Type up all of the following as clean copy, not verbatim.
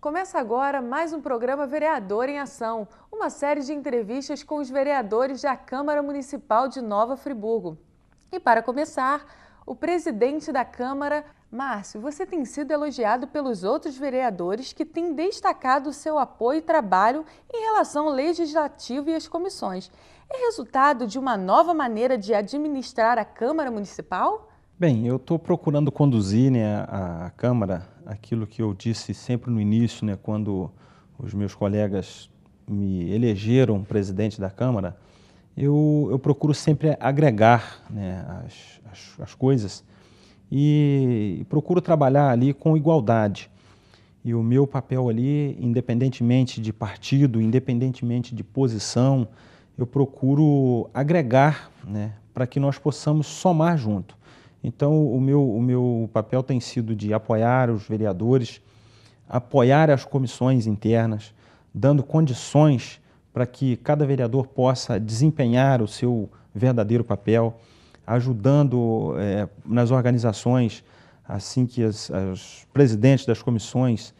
Começa agora mais um programa Vereador em Ação, uma série de entrevistas com os vereadores da Câmara Municipal de Nova Friburgo. E para começar, o presidente da Câmara, Márcio, você tem sido elogiado pelos outros vereadores que têm destacado o seu apoio e trabalho em relação ao legislativo e às comissões. É resultado de uma nova maneira de administrar a Câmara Municipal? Bem, eu estou procurando conduzir, a Câmara, aquilo que eu disse sempre no início, quando os meus colegas me elegeram presidente da Câmara, eu procuro sempre agregar, as coisas e procuro trabalhar ali com igualdade. E o meu papel ali, independentemente de partido, independentemente de posição, eu procuro agregar, para que nós possamos somar junto. Então, o meu papel tem sido de apoiar os vereadores, apoiar as comissões internas, dando condições para que cada vereador possa desempenhar o seu verdadeiro papel, ajudando nas organizações, assim que os presidentes das comissões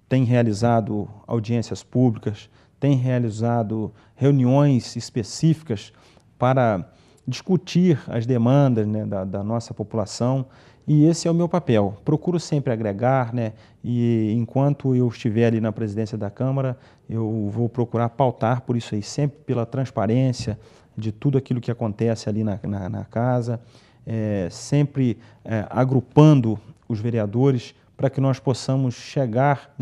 têm realizado audiências públicas, têm realizado reuniões específicas para discutir as demandas da nossa população, e esse é o meu papel. Procuro sempre agregar, e enquanto eu estiver ali na presidência da Câmara, eu vou procurar pautar por isso aí, sempre pela transparência de tudo aquilo que acontece ali na casa, sempre agrupando os vereadores para que nós possamos chegar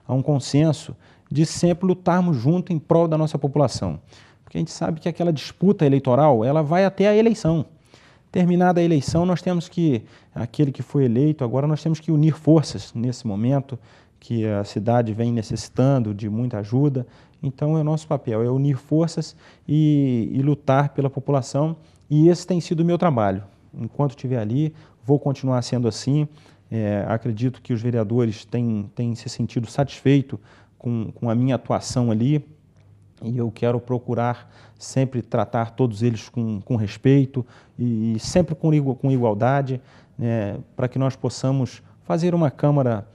a um consenso de sempre lutarmos junto em prol da nossa população. Porque a gente sabe que aquela disputa eleitoral, ela vai até a eleição. Terminada a eleição, aquele que foi eleito, agora nós temos que unir forças nesse momento, que a cidade vem necessitando de muita ajuda. Então, é o nosso papel, é unir forças e lutar pela população, e esse tem sido o meu trabalho. Enquanto estiver ali, vou continuar sendo assim. Acredito que os vereadores têm se sentido satisfeitos com a minha atuação ali, e eu quero procurar sempre tratar todos eles com respeito e sempre com igualdade, para que nós possamos fazer uma Câmara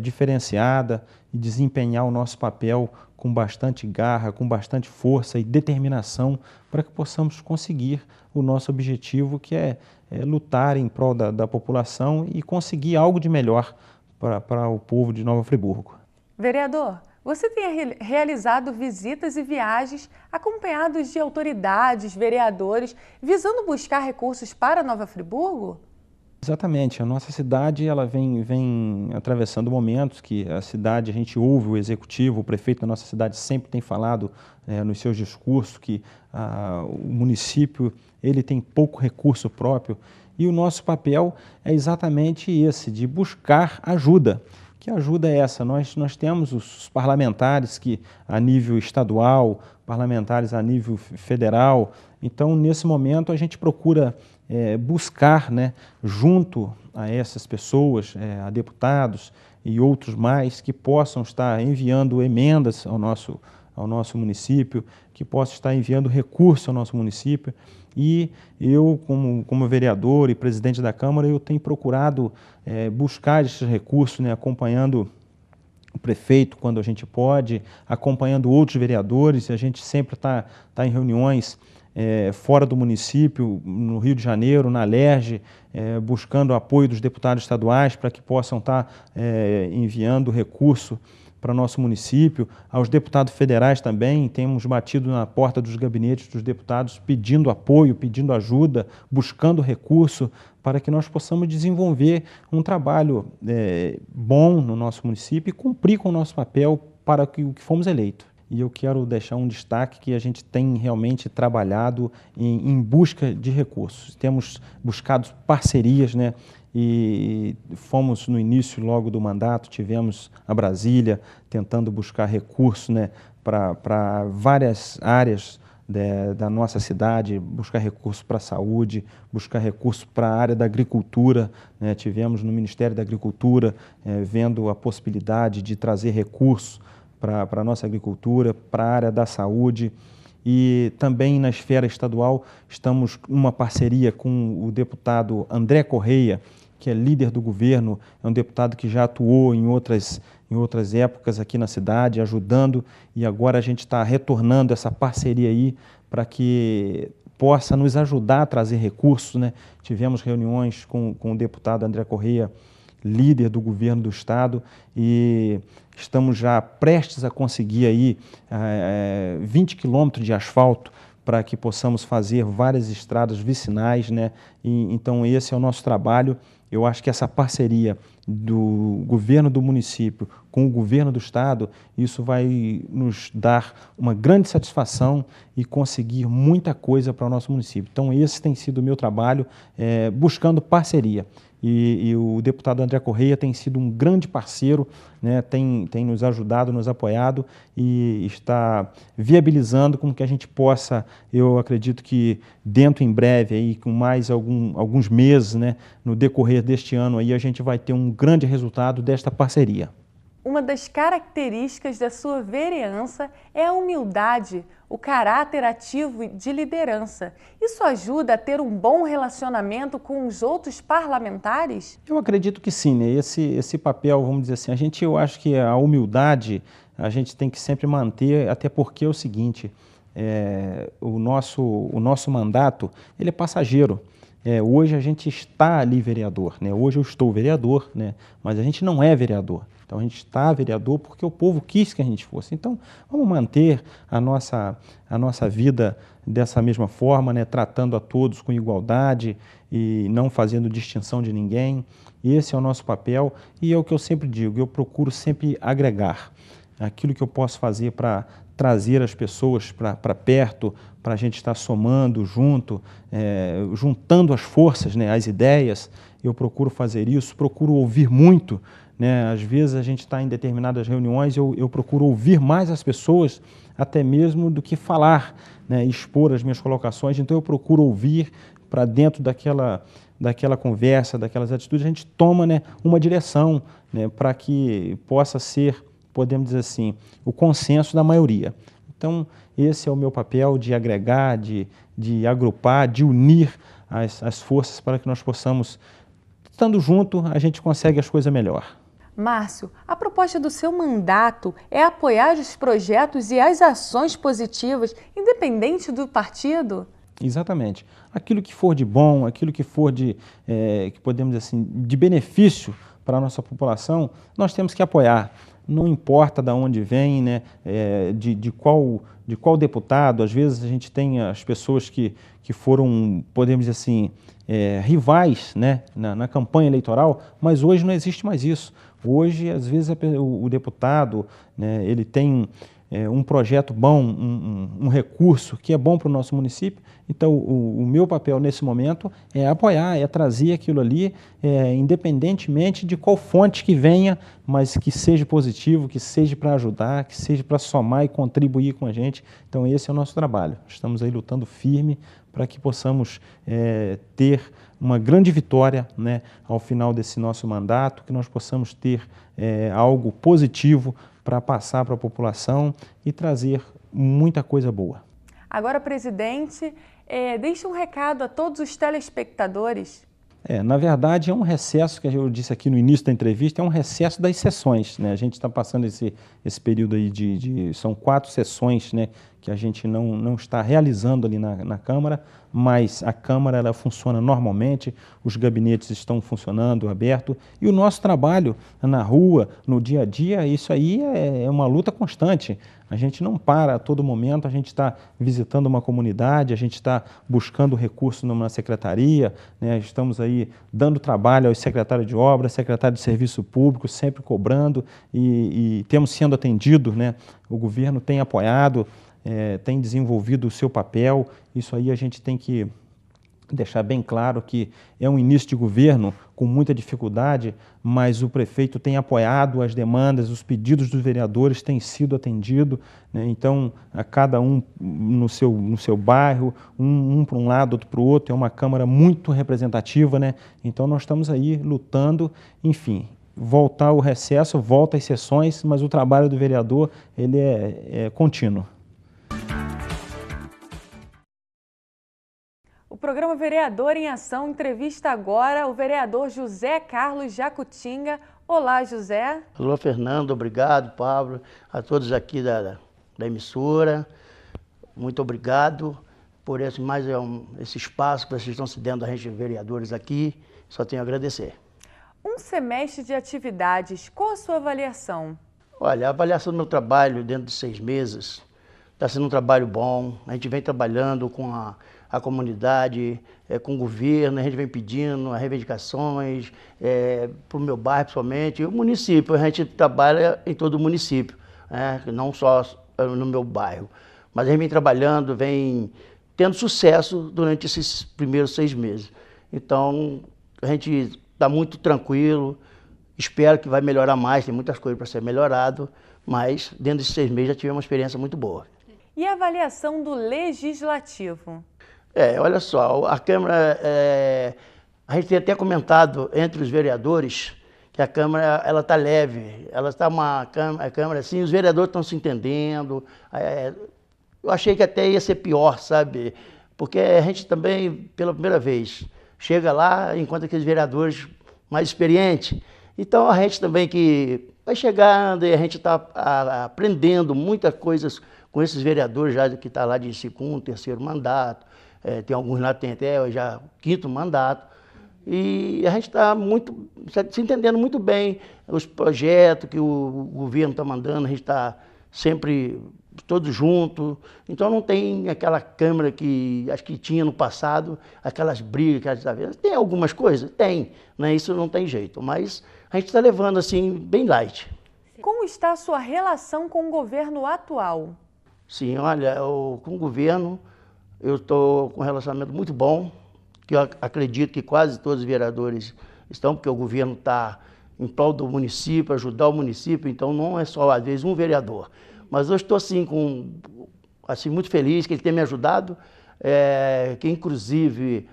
diferenciada e desempenhar o nosso papel com bastante garra, com bastante força e determinação, para que possamos conseguir o nosso objetivo, que é lutar em prol da população e conseguir algo de melhor para o povo de Nova Friburgo. Vereador, você tem realizado visitas e viagens acompanhados de autoridades, vereadores, visando buscar recursos para Nova Friburgo? Exatamente, a nossa cidade ela vem atravessando momentos que a cidade, a gente ouve o executivo, o prefeito da nossa cidade sempre tem falado nos seus discursos que o município ele tem pouco recurso próprio, e o nosso papel é exatamente esse, de buscar ajuda. Que ajuda é essa? Nós temos os parlamentares que a nível estadual, parlamentares a nível federal, então nesse momento a gente procura buscar, junto a essas pessoas, a deputados e outros mais, que possam estar enviando emendas ao nosso município, que possam estar enviando recursos ao nosso município. E eu, como vereador e presidente da Câmara, eu tenho procurado buscar esses recursos, acompanhando o prefeito quando a gente pode, acompanhando outros vereadores. A gente sempre está em reuniões fora do município, no Rio de Janeiro, na Alerj, buscando o apoio dos deputados estaduais para que possam estar enviando recurso para o nosso município. Aos deputados federais também, temos batido na porta dos gabinetes dos deputados pedindo apoio, pedindo ajuda, buscando recurso para que nós possamos desenvolver um trabalho bom no nosso município e cumprir com o nosso papel para o que fomos eleitos. E eu quero deixar um destaque que a gente tem realmente trabalhado em busca de recursos. Temos buscado parcerias, e fomos no início logo do mandato, tivemos a Brasília tentando buscar recursos, para várias áreas da nossa cidade, buscar recursos para a saúde, buscar recursos para a área da agricultura. Tivemos no Ministério da Agricultura vendo a possibilidade de trazer recursos para a nossa agricultura, para a área da saúde. E também na esfera estadual estamos numa parceria com o deputado André Correia, que é líder do governo, é um deputado que já atuou em outras épocas aqui na cidade, ajudando, e agora a gente está retornando essa parceria aí para que possa nos ajudar a trazer recursos, né? Tivemos reuniões com o deputado André Correia, líder do governo do estado, e estamos já prestes a conseguir aí 20 quilômetros de asfalto para que possamos fazer várias estradas vicinais, né? Então esse é o nosso trabalho. Eu acho que essa parceria do governo do município com o governo do estado, isso vai nos dar uma grande satisfação e conseguir muita coisa para o nosso município. Então esse tem sido o meu trabalho, buscando parceria. E o deputado André Correia tem sido um grande parceiro, né, tem nos ajudado, nos apoiado e está viabilizando com que a gente possa, eu acredito que dentro em breve, aí, com mais alguns meses, né, no decorrer deste ano, aí, a gente vai ter um grande resultado desta parceria. Uma das características da sua vereança é a humildade, o caráter ativo de liderança. Isso ajuda a ter um bom relacionamento com os outros parlamentares? Eu acredito que sim, né? Esse papel, vamos dizer assim, eu acho que a humildade a gente tem que sempre manter, até porque é o seguinte, o nosso mandato, ele é passageiro. Hoje a gente está ali vereador, né? Hoje eu estou vereador, né? Mas a gente não é vereador. Então a gente está vereador porque o povo quis que a gente fosse. Então vamos manter a nossa vida dessa mesma forma, né? Tratando a todos com igualdade e não fazendo distinção de ninguém. Esse é o nosso papel e é o que eu sempre digo, eu procuro sempre agregar aquilo que eu posso fazer para trazer as pessoas para perto, para a gente estar somando junto, juntando as forças, né, as ideias. Eu procuro fazer isso, procuro ouvir muito, né? Às vezes a gente está em determinadas reuniões, eu procuro ouvir mais as pessoas, até mesmo do que falar, né, expor as minhas colocações. Então eu procuro ouvir para dentro daquela conversa, daquelas atitudes, a gente toma, né, uma direção, né, para que possa ser, podemos dizer assim, o consenso da maioria. Então, esse é o meu papel de agregar, de agrupar, de unir as forças para que nós possamos, estando junto, a gente consegue as coisas melhor. Márcio, a proposta do seu mandato é apoiar os projetos e as ações positivas, independente do partido? Exatamente. Aquilo que for de bom, aquilo que for que podemos dizer assim, de benefício para a nossa população, nós temos que apoiar. Não importa de onde vem, né, de qual deputado. Às vezes a gente tem as pessoas que foram, podemos dizer assim, rivais, né, na campanha eleitoral, mas hoje não existe mais isso. Hoje, às vezes, o deputado, né, ele tem um projeto bom, um recurso que é bom para o nosso município. Então, o meu papel nesse momento é apoiar, é trazer aquilo ali, independentemente de qual fonte que venha, mas que seja positivo, que seja para ajudar, que seja para somar e contribuir com a gente. Então, esse é o nosso trabalho. Estamos aí lutando firme para que possamos ter uma grande vitória, né, ao final desse nosso mandato, que nós possamos ter algo positivo para passar para a população e trazer muita coisa boa. Agora, presidente, deixe um recado a todos os telespectadores. Na verdade, é um recesso, que eu disse aqui no início da entrevista, é um recesso das sessões, né? A gente está passando esse período aí são 4 sessões, né, que a gente não está realizando ali na Câmara, mas a Câmara ela funciona normalmente, os gabinetes estão funcionando, aberto, e o nosso trabalho na rua, no dia a dia, isso aí é uma luta constante. A gente não para a todo momento, a gente está visitando uma comunidade, a gente está buscando recursos numa secretaria, né? Estamos aí dando trabalho aos secretários de obras, secretários de serviço público, sempre cobrando e temos sendo atendido, né? O governo tem apoiado, tem desenvolvido o seu papel. Isso aí a gente tem que deixar bem claro que é um início de governo com muita dificuldade, mas o prefeito tem apoiado as demandas, os pedidos dos vereadores têm sido atendidos, né? Então, a cada um no seu bairro, um para um lado, outro para o outro, é uma Câmara muito representativa, né? Então, nós estamos aí lutando, enfim, voltar ao recesso, volta às sessões, mas o trabalho do vereador, ele é contínuo. O programa Vereador em Ação entrevista agora o vereador José Carlos Jacutinga. Olá, José. Alô, Fernando, obrigado, Pablo, a todos aqui da emissora. Muito obrigado por esse espaço que vocês estão se dando a gente, vereadores aqui. Só tenho a agradecer. Um semestre de atividades, qual a sua avaliação? Olha, a avaliação do meu trabalho dentro de 6 meses está sendo um trabalho bom. A gente vem trabalhando com a comunidade, com o governo, a gente vem pedindo as reivindicações para o meu bairro, principalmente, e o município. A gente trabalha em todo o município, né? Não só no meu bairro. Mas a gente vem trabalhando, vem tendo sucesso durante esses primeiros 6 meses. Então, a gente está muito tranquilo, espero que vai melhorar mais, tem muitas coisas para ser melhorado, mas dentro desses 6 meses já tive uma experiência muito boa. E a avaliação do Legislativo? Olha só, a Câmara, a gente tem até comentado entre os vereadores que a Câmara ela está leve, ela está a Câmara assim, os vereadores estão se entendendo. Eu achei que até ia ser pior, sabe? Porque a gente também, pela primeira vez, chega lá e encontra aqueles vereadores mais experientes. Então a gente também que vai chegando e a gente está aprendendo muitas coisas com esses vereadores já que estão lá de 2º, 3º mandato. Tem alguns lá que tem até já 5º mandato. E a gente está se entendendo muito bem os projetos que o governo está mandando, a gente está sempre todos juntos. Então não tem aquela Câmara que acho que tinha no passado, aquelas brigas, tem algumas coisas? Tem, né? Isso não tem jeito, mas a gente está levando assim bem light. Como está a sua relação com o governo atual? Sim, olha, com o governo eu estou com um relacionamento muito bom, que eu acredito que quase todos os vereadores estão, porque o governo está em prol do município, ajudar o município, então não é só, às vezes, um vereador. Mas eu estou assim, muito feliz que ele tenha me ajudado, que inclusive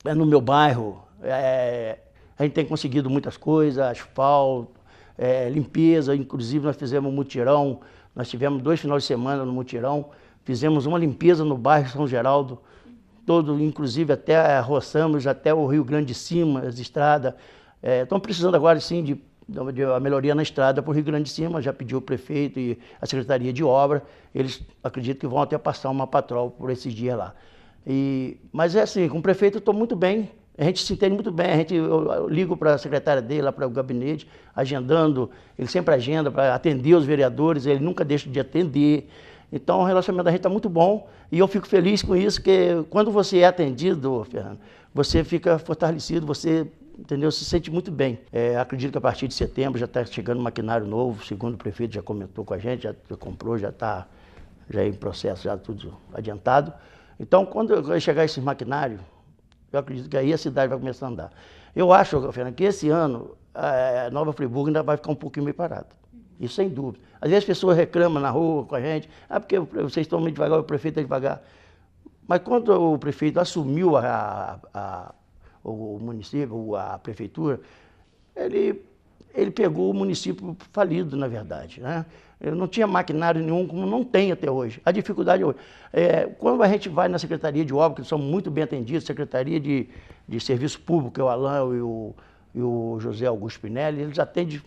no meu bairro a gente tem conseguido muitas coisas, asfalto, limpeza, inclusive nós fizemos um mutirão, nós tivemos 2 finais de semana no mutirão, fizemos uma limpeza no bairro São Geraldo, todo, inclusive até roçamos até o Rio Grande de Cima, as estradas. Estão precisando agora sim de a melhoria na estrada para o Rio Grande de Cima, já pediu o prefeito e a Secretaria de Obra, eles acredito que vão até passar uma patrol por esses dias lá. Mas assim, com o prefeito eu estou muito bem, a gente se entende muito bem, eu ligo para a secretária dele, lá para o gabinete, agendando, ele sempre agenda para atender os vereadores, ele nunca deixa de atender. Então o relacionamento da gente está muito bom e eu fico feliz com isso, porque quando você é atendido, Fernando, você fica fortalecido, você, entendeu, se sente muito bem. Acredito que a partir de setembro já está chegando um maquinário novo, segundo o prefeito já comentou com a gente, já comprou, já está em processo, já tudo adiantado. Então quando chegar esse maquinário, eu acredito que aí a cidade vai começar a andar. Eu acho, Fernando, que esse ano a Nova Friburgo ainda vai ficar um pouquinho meio parada. Isso sem dúvida. Às vezes as pessoas reclamam na rua com a gente, porque vocês estão meio devagar, o prefeito é devagar. Mas quando o prefeito assumiu o município, a prefeitura, ele pegou o município falido, na verdade, né? Eu não tinha maquinário nenhum, como não tem até hoje. A dificuldade hoje. Quando a gente vai na Secretaria de Obras, que são muito bem atendidos, Secretaria de Serviço Público, que é o Alain e o José Augusto Pinelli, eles atendem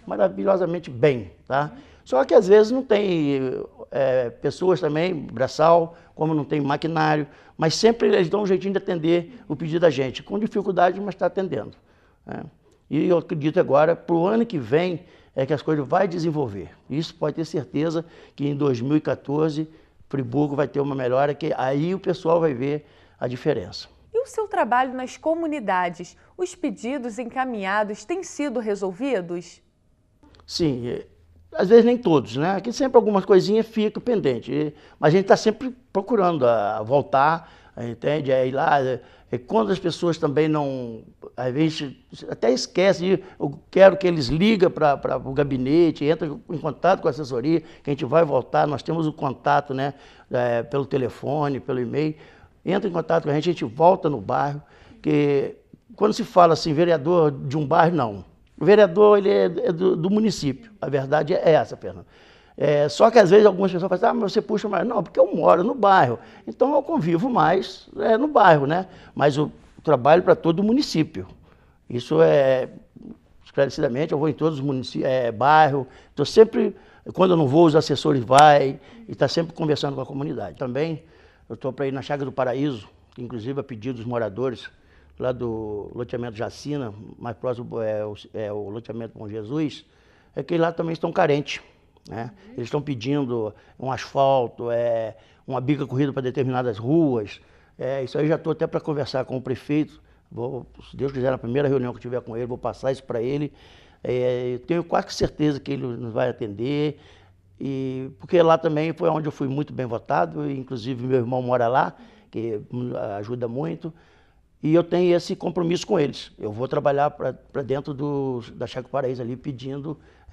maravilhosamente bem, tá? Só que às vezes não tem pessoas também, braçal, como não tem maquinário, mas sempre eles dão um jeitinho de atender o pedido da gente, com dificuldade, mas está atendendo, né? E eu acredito agora, para o ano que vem, que as coisas vão desenvolver. Isso pode ter certeza que em 2014, Friburgo vai ter uma melhora, que aí o pessoal vai ver a diferença. E o seu trabalho nas comunidades? Os pedidos encaminhados têm sido resolvidos? Sim, às vezes nem todos, né? Aqui sempre algumas coisinhas ficam pendentes, mas a gente está sempre procurando voltar, entende? Ir lá. Quando as pessoas também não, às vezes até esquecem, eu quero que eles liguem para o gabinete, entrem em contato com a assessoria, que a gente vai voltar, nós temos o contato, né, pelo telefone, pelo e-mail, entra em contato com a gente volta no bairro, que quando se fala assim, vereador de um bairro, não. O vereador ele é do município, a verdade é essa, Fernando. Só que às vezes algumas pessoas falam assim, mas você puxa mais. Não, porque eu moro no bairro, então eu convivo mais no bairro, né? Mas eu trabalho para todo o município. Isso esclarecidamente, eu vou em todos os municípios, bairro, estou sempre, quando eu não vou, os assessores vão e está sempre conversando com a comunidade. Também eu estou para ir na Chagas do Paraíso, que inclusive a pedido dos moradores lá do loteamento Jacina, mais próximo o loteamento Bom Jesus, que lá também estão carentes. Né? Eles estão pedindo um asfalto, uma bica corrida para determinadas ruas. Isso aí já estou até para conversar com o prefeito. Se Deus quiser, na primeira reunião que eu tiver com ele, vou passar isso para ele. Eu tenho quase certeza que ele nos vai atender. Porque lá também foi onde eu fui muito bem votado, inclusive meu irmão mora lá, que ajuda muito. E eu tenho esse compromisso com eles. Eu vou trabalhar para dentro da Chagas do Paraíso ali,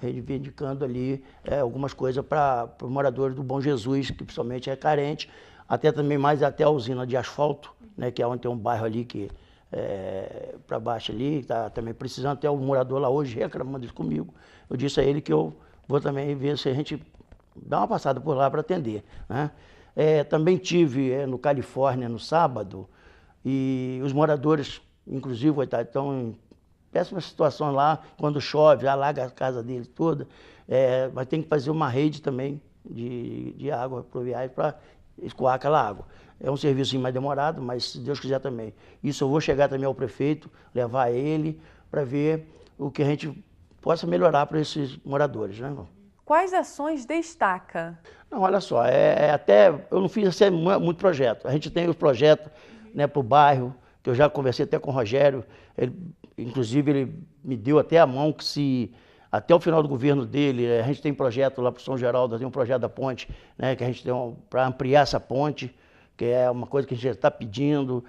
reivindicando ali algumas coisas para os moradores do Bom Jesus, que principalmente é carente, até também mais até a usina de asfalto, né, que é onde tem um bairro ali que para baixo ali, está também precisando, até o morador lá hoje reclamando isso comigo. Eu disse a ele que eu vou também ver se a gente dá uma passada por lá para atender. Né? Também tive no Califórnia no sábado, e os moradores, inclusive, estão em péssima situação lá, quando chove, alaga a casa deles toda, mas tem que fazer uma rede também de água pluviais para escoar aquela água. É um serviço mais demorado, mas se Deus quiser também. Isso eu vou chegar também ao prefeito, levar ele para ver o que a gente possa melhorar para esses moradores. Né? Quais ações destaca? Não, olha só, até eu não fiz assim, muito projeto. A gente tem os projetos, né, para o bairro, que eu já conversei até com o Rogério, inclusive ele me deu até a mão que se até o final do governo dele, a gente tem projeto lá para o São Geraldo, tem um projeto da ponte, né, que a gente tem para ampliar essa ponte, que é uma coisa que a gente já está pedindo,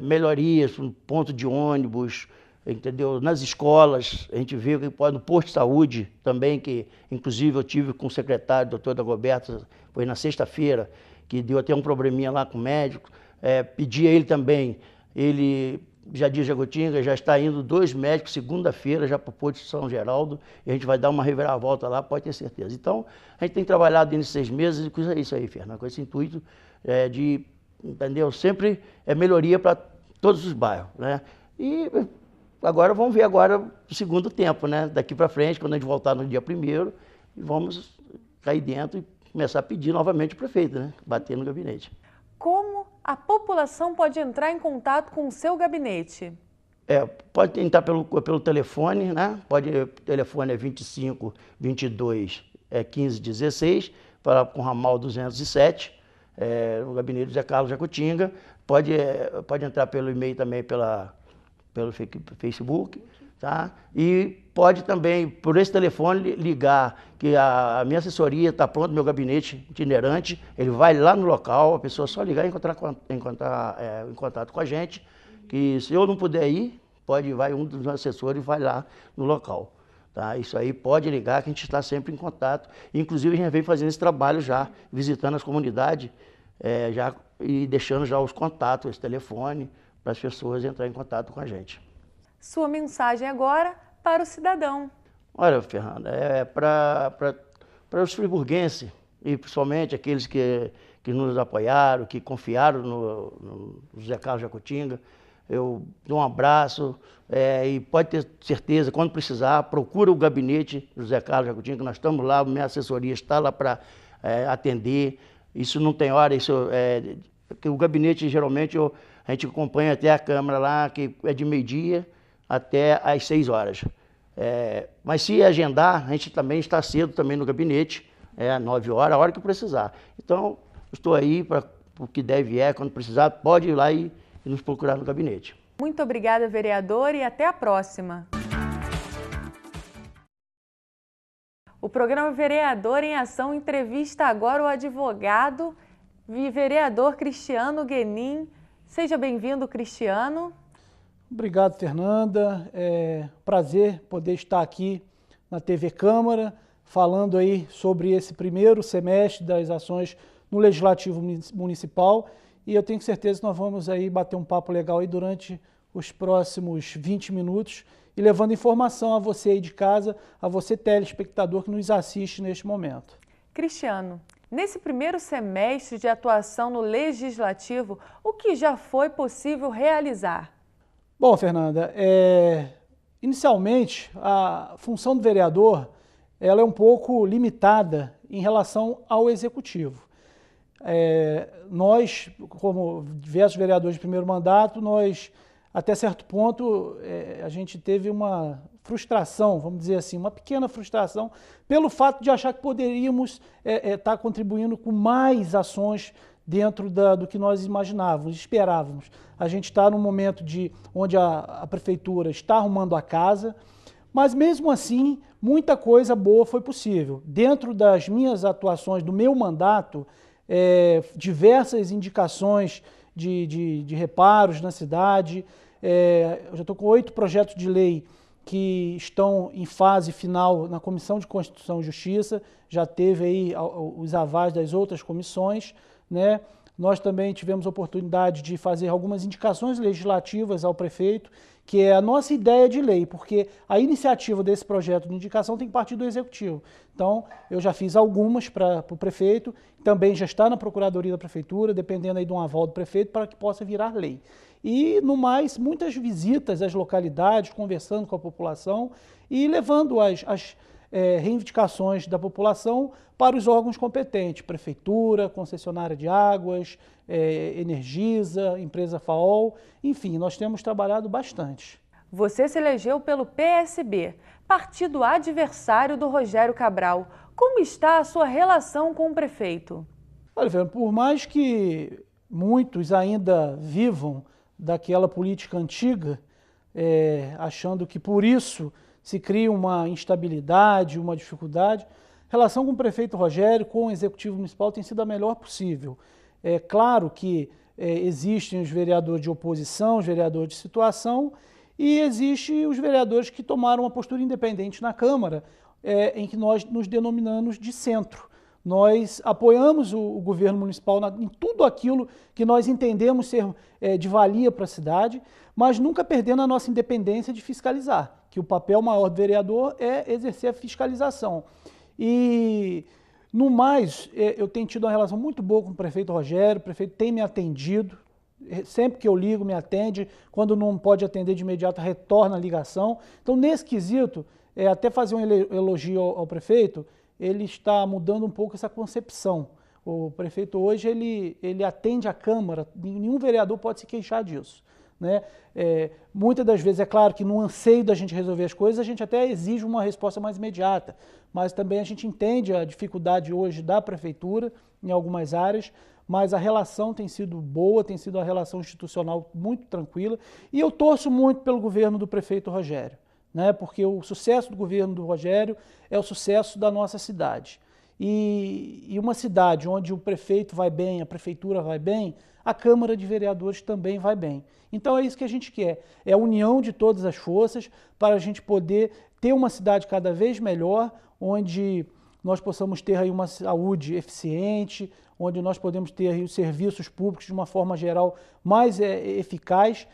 melhorias, um ponto de ônibus, entendeu? Nas escolas, a gente vê que pode, no posto de saúde também, que inclusive eu tive com o secretário, doutor Dagoberto, foi na sexta-feira, que deu até um probleminha lá com o médico. Pedi a ele também, ele já diz Jagutinga, já está indo 2 médicos segunda-feira já para o posto de São Geraldo, e a gente vai dar uma reviravolta lá, pode ter certeza. Então, a gente tem trabalhado nesses 6 meses com isso aí, Fernando, com esse intuito de, entendeu? Sempre melhoria para todos os bairros, né? E agora vamos ver agora o segundo tempo, né? Daqui para frente, quando a gente voltar no dia 1º, vamos cair dentro e começar a pedir novamente o prefeito, né? Bater no gabinete. Como a população pode entrar em contato com o seu gabinete? Pode entrar pelo telefone, né? O telefone é 25 22 15 16, falar com o ramal 207, no gabinete do Zé Carlos Jacutinga. Pode entrar pelo e-mail também, pelo Facebook, tá? E pode também, por esse telefone, ligar, que a minha assessoria está pronta, meu gabinete itinerante, ele vai lá no local, a pessoa só ligar e entrar em contato com a gente, que se eu não puder ir, vai um dos assessores e vai lá no local. Tá? Isso aí pode ligar, que a gente está sempre em contato. Inclusive, a gente vem fazendo esse trabalho já, visitando as comunidades, e deixando já os contatos, esse telefone, para as pessoas entrarem em contato com a gente. Sua mensagem agora para o cidadão. Olha, Fernanda, para os friburguenses, e principalmente aqueles que nos apoiaram, que confiaram no Zé Carlos Jacutinga, eu dou um abraço e pode ter certeza, quando precisar, procura o gabinete do Zé Carlos Jacutinga, que nós estamos lá, minha assessoria está lá para atender. Isso não tem hora, porque o gabinete, geralmente, a gente acompanha até a Câmara lá, que é de meio-dia até às 6 horas. Mas se agendar, a gente também está cedo também no gabinete, às 9 horas, a hora que precisar. Então, estou aí para o que deve quando precisar, pode ir lá e nos procurar no gabinete. Muito obrigada, vereador, e até a próxima. O programa Vereador em Ação entrevista agora o advogado e vereador Cristiano Guenin. Seja bem-vindo, Cristiano. Obrigado, Fernanda. É prazer poder estar aqui na TV Câmara, falando aí sobre esse primeiro semestre das ações no Legislativo Municipal. E eu tenho certeza que nós vamos aí bater um papo legal aí durante os próximos 20 minutos e levando informação a você aí de casa, a você telespectador que nos assiste neste momento. Cristiano, nesse primeiro semestre de atuação no Legislativo, o que já foi possível realizar? Bom, Fernanda, inicialmente a função do vereador ela é um pouco limitada em relação ao Executivo. Nós, como diversos vereadores de primeiro mandato, nós, até certo ponto, a gente teve uma frustração, vamos dizer assim, uma pequena frustração, pelo fato de achar que poderíamos estar contribuindo com mais ações dentro do que nós imaginávamos, esperávamos. A gente está num momento onde a prefeitura está arrumando a casa, mas mesmo assim, muita coisa boa foi possível. Dentro das minhas atuações, do meu mandato, diversas indicações de reparos na cidade. Eu já estou com 8 projetos de lei que estão em fase final na Comissão de Constituição e Justiça, já teve aí os avais das outras comissões, né? Nós também tivemos a oportunidade de fazer algumas indicações legislativas ao prefeito, que é a nossa ideia de lei, porque a iniciativa desse projeto de indicação tem que partir do Executivo. Então, eu já fiz algumas para o prefeito, também já está na Procuradoria da Prefeitura, dependendo aí de um aval do prefeito, para que possa virar lei. E, no mais, muitas visitas às localidades, conversando com a população e levando as reivindicações da população para os órgãos competentes, prefeitura, concessionária de águas, Energisa, empresa FAOL, enfim, nós temos trabalhado bastante. Você se elegeu pelo PSB, partido adversário do Rogério Cabral. Como está a sua relação com o prefeito? Olha, Fernando, por mais que muitos ainda vivam daquela política antiga, achando que por isso se cria uma instabilidade, uma dificuldade, a relação com o prefeito Rogério, com o Executivo Municipal, tem sido a melhor possível. É claro que existem os vereadores de oposição, os vereadores de situação, e existem os vereadores que tomaram uma postura independente na Câmara, em que nós nos denominamos de centro. Nós apoiamos o governo municipal em tudo aquilo que nós entendemos ser de valia para a cidade, mas nunca perdendo a nossa independência de fiscalizar, que o papel maior do vereador é exercer a fiscalização. E, no mais, eu tenho tido uma relação muito boa com o prefeito Rogério, o prefeito tem me atendido, sempre que eu ligo me atende, quando não pode atender de imediato retorna a ligação. Então, nesse quesito, até fazer um elogio ao prefeito, ele está mudando um pouco essa concepção. O prefeito hoje ele atende a Câmara, nenhum vereador pode se queixar disso, né? Muitas das vezes, é claro que no anseio da gente resolver as coisas, a gente até exige uma resposta mais imediata, mas também a gente entende a dificuldade hoje da prefeitura em algumas áreas, mas a relação tem sido boa, tem sido uma relação institucional muito tranquila, e eu torço muito pelo governo do prefeito Rogério, né? Porque o sucesso do governo do Rogério é o sucesso da nossa cidade. E uma cidade onde o prefeito vai bem, a prefeitura vai bem, a Câmara de Vereadores também vai bem. Então é isso que a gente quer, é a união de todas as forças para a gente poder ter uma cidade cada vez melhor, onde nós possamos ter aí uma saúde eficiente, onde nós podemos ter aí os serviços públicos de uma forma geral mais eficaz,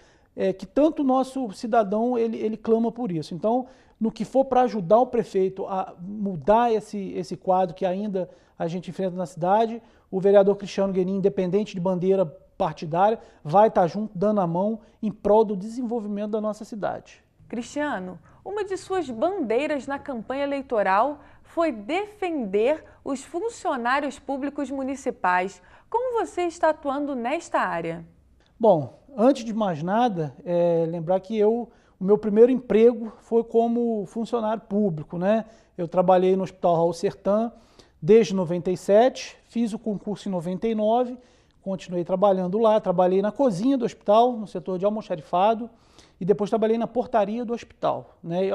que tanto o nosso cidadão ele clama por isso. Então, no que for para ajudar o prefeito a mudar esse quadro que ainda a gente enfrenta na cidade, o vereador Cristiano Guenin, independente de bandeira partidária, vai estar junto, dando a mão em prol do desenvolvimento da nossa cidade. Cristiano, uma de suas bandeiras na campanha eleitoral foi defender os funcionários públicos municipais. Como você está atuando nesta área? Bom, antes de mais nada, lembrar que o meu primeiro emprego foi como funcionário público, né? Eu trabalhei no Hospital Raul Sertã desde 97, fiz o concurso em 99, continuei trabalhando lá, trabalhei na cozinha do hospital, no setor de almoxarifado, e depois trabalhei na portaria do hospital, né?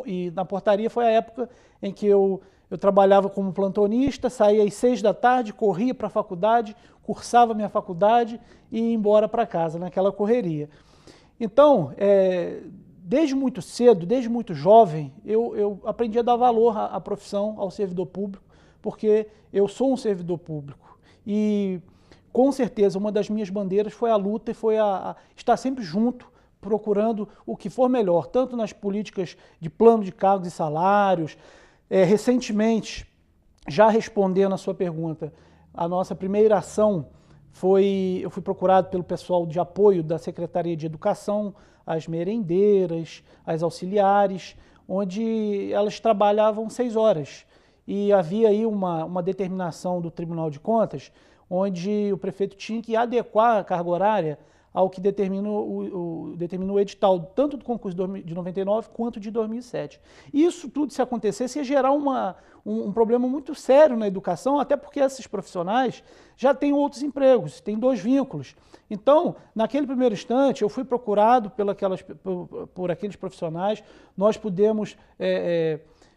E na portaria foi a época em que eu trabalhava como plantonista, saía às 6 da tarde, corria para a faculdade, cursava minha faculdade e ia embora para casa, naquela correria. Então, desde muito cedo, desde muito jovem, eu aprendi a dar valor à profissão, ao servidor público, porque eu sou um servidor público. E, com certeza, uma das minhas bandeiras foi a luta e foi estar sempre junto procurando o que for melhor, tanto nas políticas de plano de cargos e salários. Recentemente, já respondendo a sua pergunta, a nossa primeira ação eu fui procurado pelo pessoal de apoio da Secretaria de Educação, as merendeiras, as auxiliares, onde elas trabalhavam 6 horas. E havia aí uma determinação do Tribunal de Contas, onde o prefeito tinha que adequar a carga horária ao que determinou o edital, tanto do concurso de 99 quanto de 2007. Isso tudo, se acontecesse, ia gerar um problema muito sério na educação, até porque esses profissionais já têm outros empregos, têm 2 vínculos. Então, naquele primeiro instante, eu fui procurado por aqueles profissionais, nós pudemos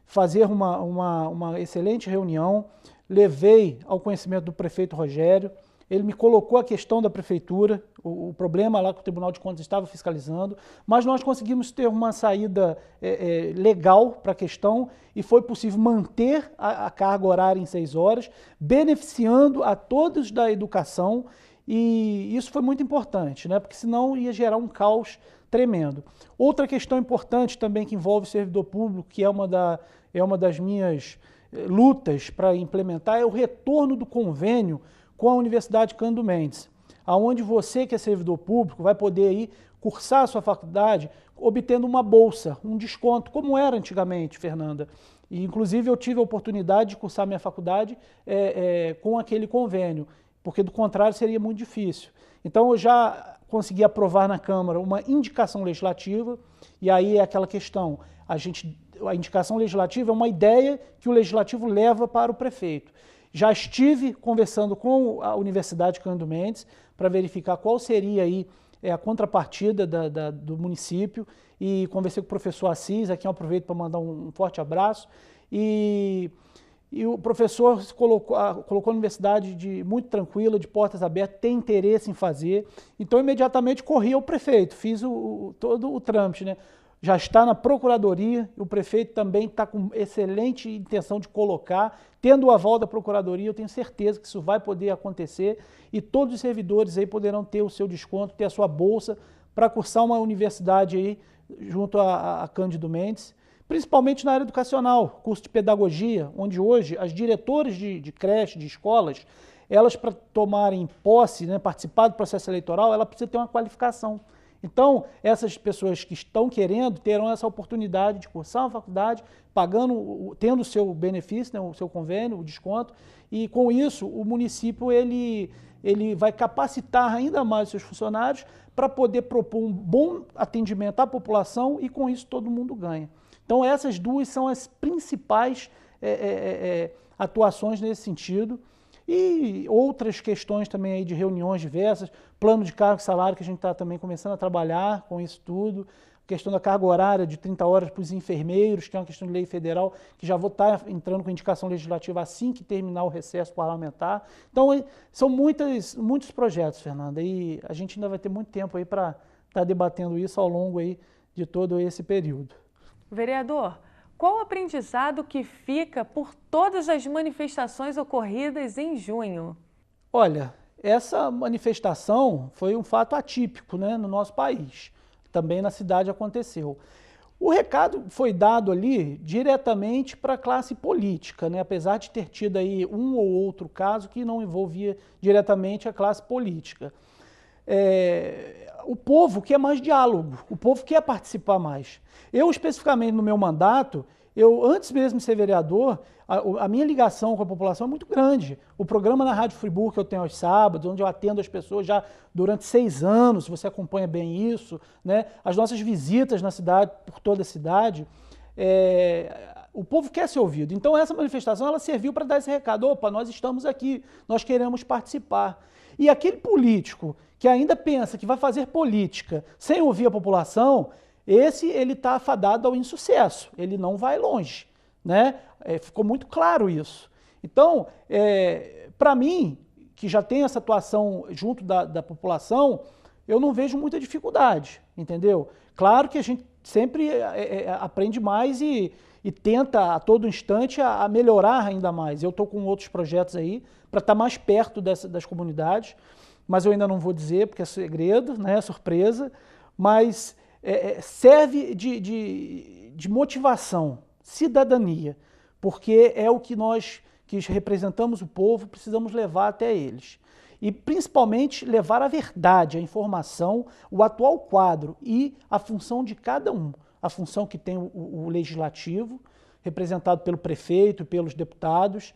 fazer uma excelente reunião, levei ao conhecimento do prefeito Rogério, ele me colocou a questão da prefeitura, o problema lá que o Tribunal de Contas estava fiscalizando, mas nós conseguimos ter uma saída legal para a questão e foi possível manter a carga horária em 6 horas, beneficiando a todos da educação, e isso foi muito importante, né? Porque senão ia gerar um caos tremendo. Outra questão importante também que envolve o servidor público, que é uma das minhas lutas para implementar, é o retorno do convênio com a Universidade Cândido Mendes, aonde você que é servidor público vai poder aí cursar a sua faculdade obtendo uma bolsa, um desconto, como era antigamente, Fernanda. E, inclusive, eu tive a oportunidade de cursar minha faculdade com aquele convênio, porque do contrário seria muito difícil. Então, eu já consegui aprovar na Câmara uma indicação legislativa, e aí é aquela questão, a indicação legislativa é uma ideia que o Legislativo leva para o prefeito. Já estive conversando com a Universidade Cândido Mendes para verificar qual seria aí a contrapartida do município e conversei com o professor Assis, a quem eu aproveito para mandar um forte abraço. E o professor colocou a universidade muito tranquila, de portas abertas, tem interesse em fazer. Então, imediatamente corri ao prefeito, fiz todo o trâmite, né? Já está na Procuradoria, o prefeito também está com excelente intenção de colocar, tendo o aval da Procuradoria, eu tenho certeza que isso vai poder acontecer e todos os servidores aí poderão ter o seu desconto, ter a sua bolsa para cursar uma universidade aí junto a Cândido Mendes, principalmente na área educacional, curso de pedagogia, onde hoje as diretoras de creche, de escolas, elas para tomarem posse, né, participar do processo eleitoral, ela precisa ter uma qualificação. Então, essas pessoas que estão querendo terão essa oportunidade de cursar uma faculdade, tendo o seu benefício, né, o seu convênio, o desconto, e com isso o município ele vai capacitar ainda mais os seus funcionários para poder propor um bom atendimento à população e com isso todo mundo ganha. Então, essas duas são as principais atuações nesse sentido. E outras questões também aí de reuniões diversas, plano de cargo e salário que a gente está também começando a trabalhar com isso tudo, questão da carga horária de 30 horas para os enfermeiros, que é uma questão de lei federal, que já vou estar entrando com indicação legislativa assim que terminar o recesso parlamentar. Então, são muitos projetos, Fernanda, e a gente ainda vai ter muito tempo aí para estar debatendo isso ao longo aí de todo esse período. Vereador, qual o aprendizado que fica por todas as manifestações ocorridas em junho? Olha, essa manifestação foi um fato atípico, né, no nosso país. Também na cidade aconteceu. O recado foi dado ali diretamente para a classe política, né, apesar de ter tido aí um ou outro caso que não envolvia diretamente a classe política. O povo quer mais diálogo, o povo quer participar mais. Eu, especificamente no meu mandato, antes mesmo de ser vereador, a minha ligação com a população é muito grande. O programa na Rádio Friburgo que eu tenho aos sábados, onde eu atendo as pessoas já durante 6 anos, você acompanha bem isso, né? As nossas visitas na cidade, por toda a cidade, o povo quer ser ouvido. Então essa manifestação ela serviu para dar esse recado, opa, nós estamos aqui, nós queremos participar. E aquele político que ainda pensa que vai fazer política sem ouvir a população, ele está afadado ao insucesso, ele não vai longe, né? Ficou muito claro isso. Então, para mim, que já tem essa atuação junto da população, eu não vejo muita dificuldade, entendeu? Claro que a gente sempre aprende mais e tenta a todo instante a melhorar ainda mais. Eu estou com outros projetos aí para estar mais perto das comunidades, mas eu ainda não vou dizer porque é segredo, né? É surpresa. mas serve de motivação, cidadania, porque é o que nós que representamos o povo precisamos levar até eles. E principalmente levar a verdade, a informação, o atual quadro e a função de cada um. A função que tem o legislativo, representado pelo prefeito, pelos deputados,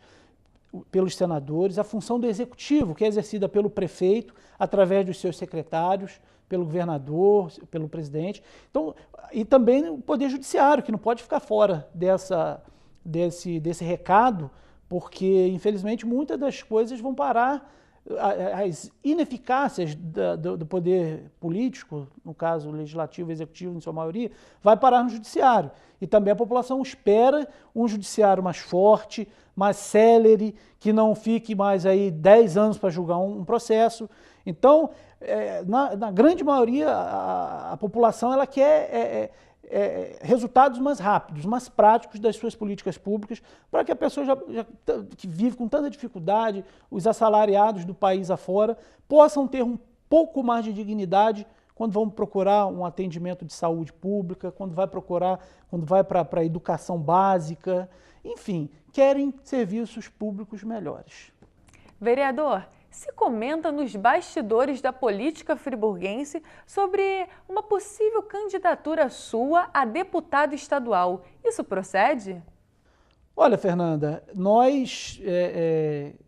pelos senadores, a função do executivo, que é exercida pelo prefeito, através dos seus secretários, pelo governador, pelo presidente. Então, e também o poder judiciário, que não pode ficar fora desse recado, porque, infelizmente, muitas das coisas vão parar, as ineficácias do poder político, no caso legislativo e executivo, em sua maioria, vai parar no judiciário. E também a população espera um judiciário mais forte, mais célere, que não fique mais aí 10 anos para julgar um processo. Então, na grande maioria, a população ela quer resultados mais rápidos, mais práticos das suas políticas públicas, para que a pessoa que vive com tanta dificuldade, os assalariados do país afora, possam ter um pouco mais de dignidade quando vão procurar um atendimento de saúde pública, quando vai para a educação básica, enfim, querem serviços públicos melhores. Vereador, se comenta nos bastidores da política friburguense sobre uma possível candidatura sua a deputado estadual. Isso procede? Olha, Fernanda, nós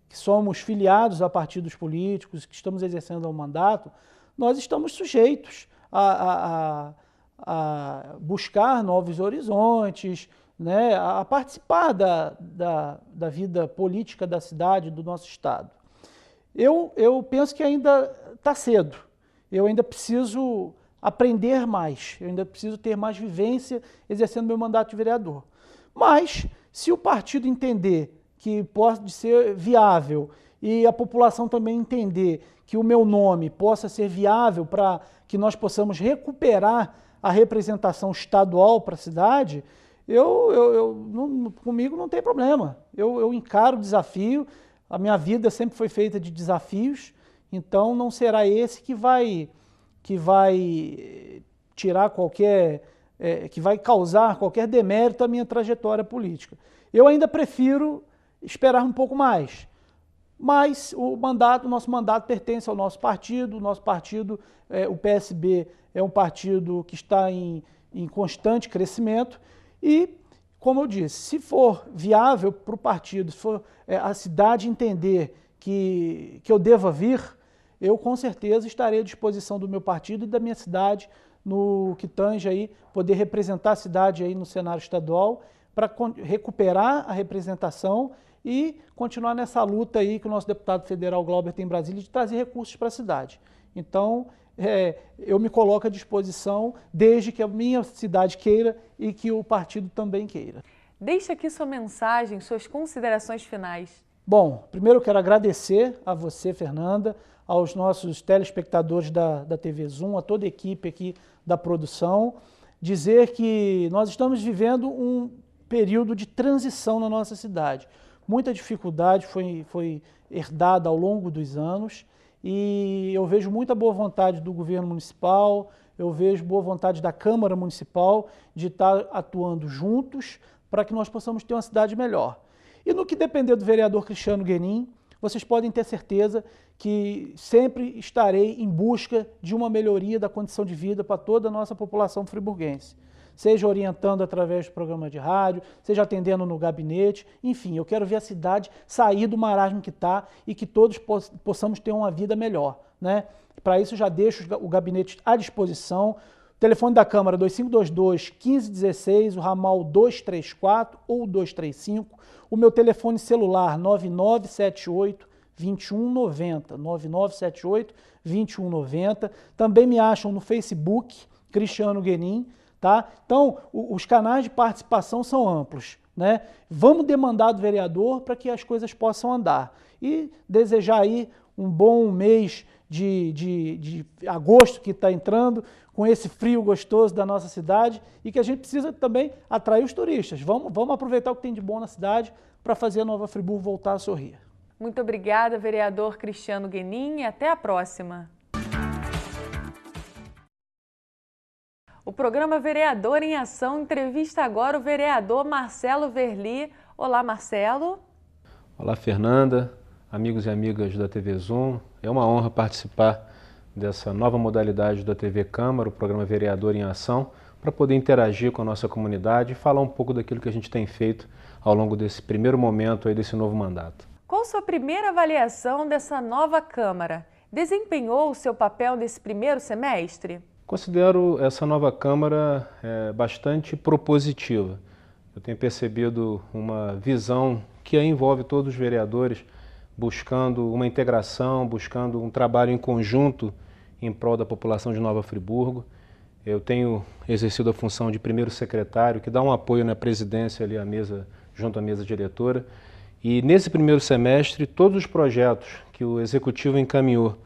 que somos filiados a partidos políticos, que estamos exercendo o mandato, nós estamos sujeitos a buscar novos horizontes, né, a participar da vida política da cidade, do nosso estado. Eu penso que ainda está cedo, eu ainda preciso aprender mais, eu ainda preciso ter mais vivência exercendo meu mandato de vereador. Mas, se o partido entender que pode ser viável e a população também entender que o meu nome possa ser viável para que nós possamos recuperar a representação estadual para a cidade, comigo não tem problema, eu encaro o desafio. A minha vida sempre foi feita de desafios, então não será esse que vai tirar que vai causar qualquer demérito à minha trajetória política. Eu ainda prefiro esperar um pouco mais, mas o nosso mandato pertence ao nosso partido, o PSB é um partido que está em constante crescimento e, como eu disse, se for viável para o partido, se for a cidade entender que eu deva vir, eu com certeza estarei à disposição do meu partido e da minha cidade no que tange aí poder representar a cidade aí no cenário estadual para recuperar a representação e continuar nessa luta aí que o nosso deputado federal Glauber tem em Brasília de trazer recursos para a cidade. Então, eu me coloco à disposição desde que a minha cidade queira e que o partido também queira. Deixe aqui sua mensagem, suas considerações finais. Bom, primeiro eu quero agradecer a você, Fernanda, aos nossos telespectadores da TV Zoom, a toda a equipe aqui da produção, dizer que nós estamos vivendo um período de transição na nossa cidade. Muita dificuldade foi herdada ao longo dos anos e eu vejo muita boa vontade do governo municipal, eu vejo boa vontade da Câmara Municipal de estar atuando juntos para que nós possamos ter uma cidade melhor. E no que depender do vereador Cristiano Guenin, vocês podem ter certeza que sempre estarei em busca de uma melhoria da condição de vida para toda a nossa população friburguense. Seja orientando através do programa de rádio, seja atendendo no gabinete, enfim, eu quero ver a cidade sair do marasmo que está e que todos possamos ter uma vida melhor, né? Para isso, já deixo o gabinete à disposição. O telefone da Câmara 2522-1516, o ramal 234 ou 235. O meu telefone celular 9978-2190, 9978-2190. Também me acham no Facebook, Cristiano Guenin, tá? Então, os canais de participação são amplos, né? Vamos demandar do vereador para que as coisas possam andar. E desejar aí um bom mês de agosto que está entrando, com esse frio gostoso da nossa cidade e que a gente precisa também atrair os turistas. Vamos aproveitar o que tem de bom na cidade para fazer a Nova Friburgo voltar a sorrir. Muito obrigada, vereador Cristiano Guenin, e até a próxima. O programa Vereador em Ação entrevista agora o vereador Marcelo Verli. Olá, Marcelo. Olá, Fernanda, amigos e amigas da TV Zoom. É uma honra participar dessa nova modalidade da TV Câmara, o programa Vereador em Ação, para poder interagir com a nossa comunidade e falar um pouco daquilo que a gente tem feito ao longo desse primeiro momento aí desse novo mandato. Qual sua primeira avaliação dessa nova Câmara? Desempenhou o seu papel nesse primeiro semestre? Considero essa nova Câmara bastante propositiva. Eu tenho percebido uma visão que envolve todos os vereadores buscando uma integração, buscando um trabalho em conjunto em prol da população de Nova Friburgo. Eu tenho exercido a função de primeiro secretário, que dá um apoio na presidência ali à mesa, junto à mesa diretora. E nesse primeiro semestre, todos os projetos que o Executivo encaminhou,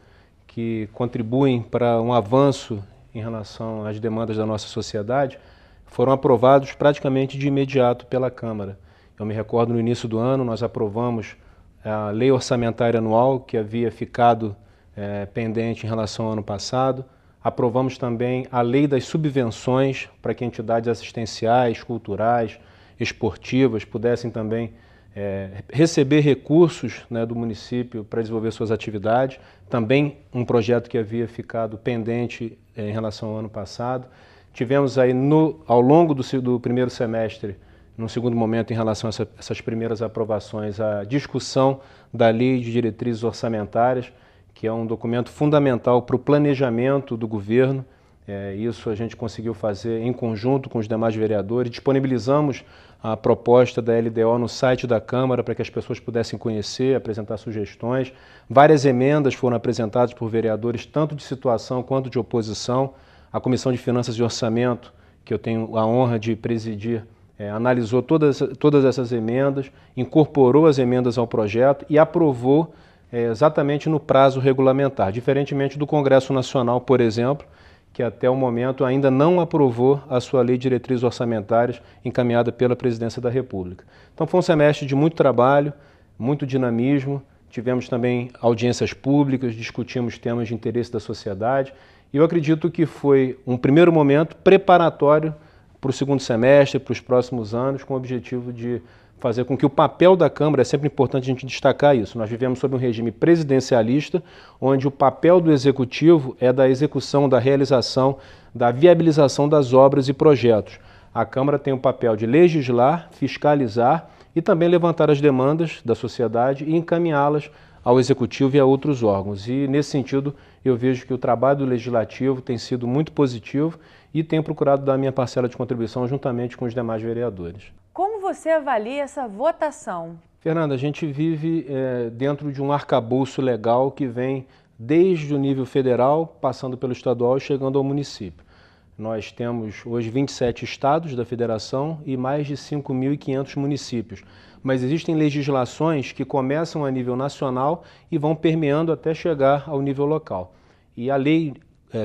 que contribuem para um avanço em relação às demandas da nossa sociedade, foram aprovados praticamente de imediato pela Câmara. Eu me recordo, no início do ano, nós aprovamos a Lei Orçamentária Anual, que havia ficado pendente em relação ao ano passado. Aprovamos também a Lei das Subvenções para que entidades assistenciais, culturais, esportivas pudessem também receber recursos, né, do município para desenvolver suas atividades. Também um projeto que havia ficado pendente em relação ao ano passado. Tivemos aí ao longo do primeiro semestre, num segundo momento, em relação a essas primeiras aprovações, a discussão da Lei de Diretrizes Orçamentárias, que é um documento fundamental para o planejamento do governo. Isso a gente conseguiu fazer em conjunto com os demais vereadores. Disponibilizamos a proposta da LDO no site da Câmara para que as pessoas pudessem conhecer, apresentar sugestões. Várias emendas foram apresentadas por vereadores, tanto de situação quanto de oposição. A Comissão de Finanças e Orçamento, que eu tenho a honra de presidir, analisou todas essas emendas, incorporou as emendas ao projeto e aprovou exatamente no prazo regulamentar, diferentemente do Congresso Nacional, por exemplo, que até o momento ainda não aprovou a sua Lei de Diretrizes Orçamentárias encaminhada pela Presidência da República. Então foi um semestre de muito trabalho, muito dinamismo, tivemos também audiências públicas, discutimos temas de interesse da sociedade e eu acredito que foi um primeiro momento preparatório para o segundo semestre, para os próximos anos, com o objetivo de fazer com que o papel da Câmara, é sempre importante a gente destacar isso, nós vivemos sob um regime presidencialista, onde o papel do Executivo é da execução, da realização, da viabilização das obras e projetos. A Câmara tem o papel de legislar, fiscalizar e também levantar as demandas da sociedade e encaminhá-las ao Executivo e a outros órgãos. E, nesse sentido, eu vejo que o trabalho do Legislativo tem sido muito positivo e tenho procurado dar minha parcela de contribuição juntamente com os demais vereadores. Como você avalia essa votação? Fernanda, a gente vive dentro de um arcabouço legal que vem desde o nível federal, passando pelo estadual e chegando ao município. Nós temos hoje 27 estados da federação e mais de 5.500 municípios. Mas existem legislações que começam a nível nacional e vão permeando até chegar ao nível local. E a Lei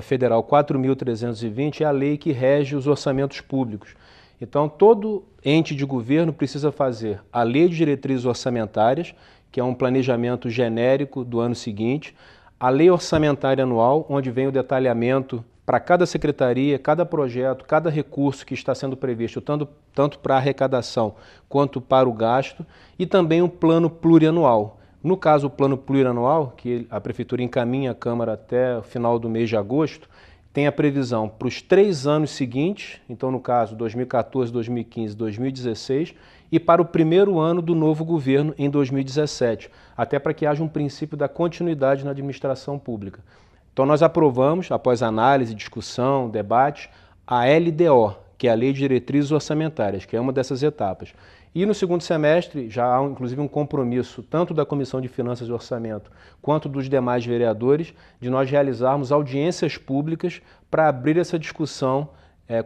Federal 4.320 é a lei que rege os orçamentos públicos. Então, todo ente de governo precisa fazer a Lei de Diretrizes Orçamentárias, que é um planejamento genérico do ano seguinte, a Lei Orçamentária Anual, onde vem o detalhamento para cada secretaria, cada projeto, cada recurso que está sendo previsto, tanto para a arrecadação quanto para o gasto, e também um plano plurianual. No caso, o plano plurianual, que a Prefeitura encaminha à Câmara até o final do mês de agosto, tem a previsão para os 3 anos seguintes, então no caso 2014, 2015, 2016, e para o primeiro ano do novo governo em 2017, até para que haja um princípio da continuidade na administração pública. Então nós aprovamos, após análise, discussão, debate, a LDO, que é a Lei de Diretrizes Orçamentárias, que é uma dessas etapas. E no segundo semestre já há inclusive um compromisso tanto da Comissão de Finanças e Orçamento quanto dos demais vereadores de nós realizarmos audiências públicas para abrir essa discussão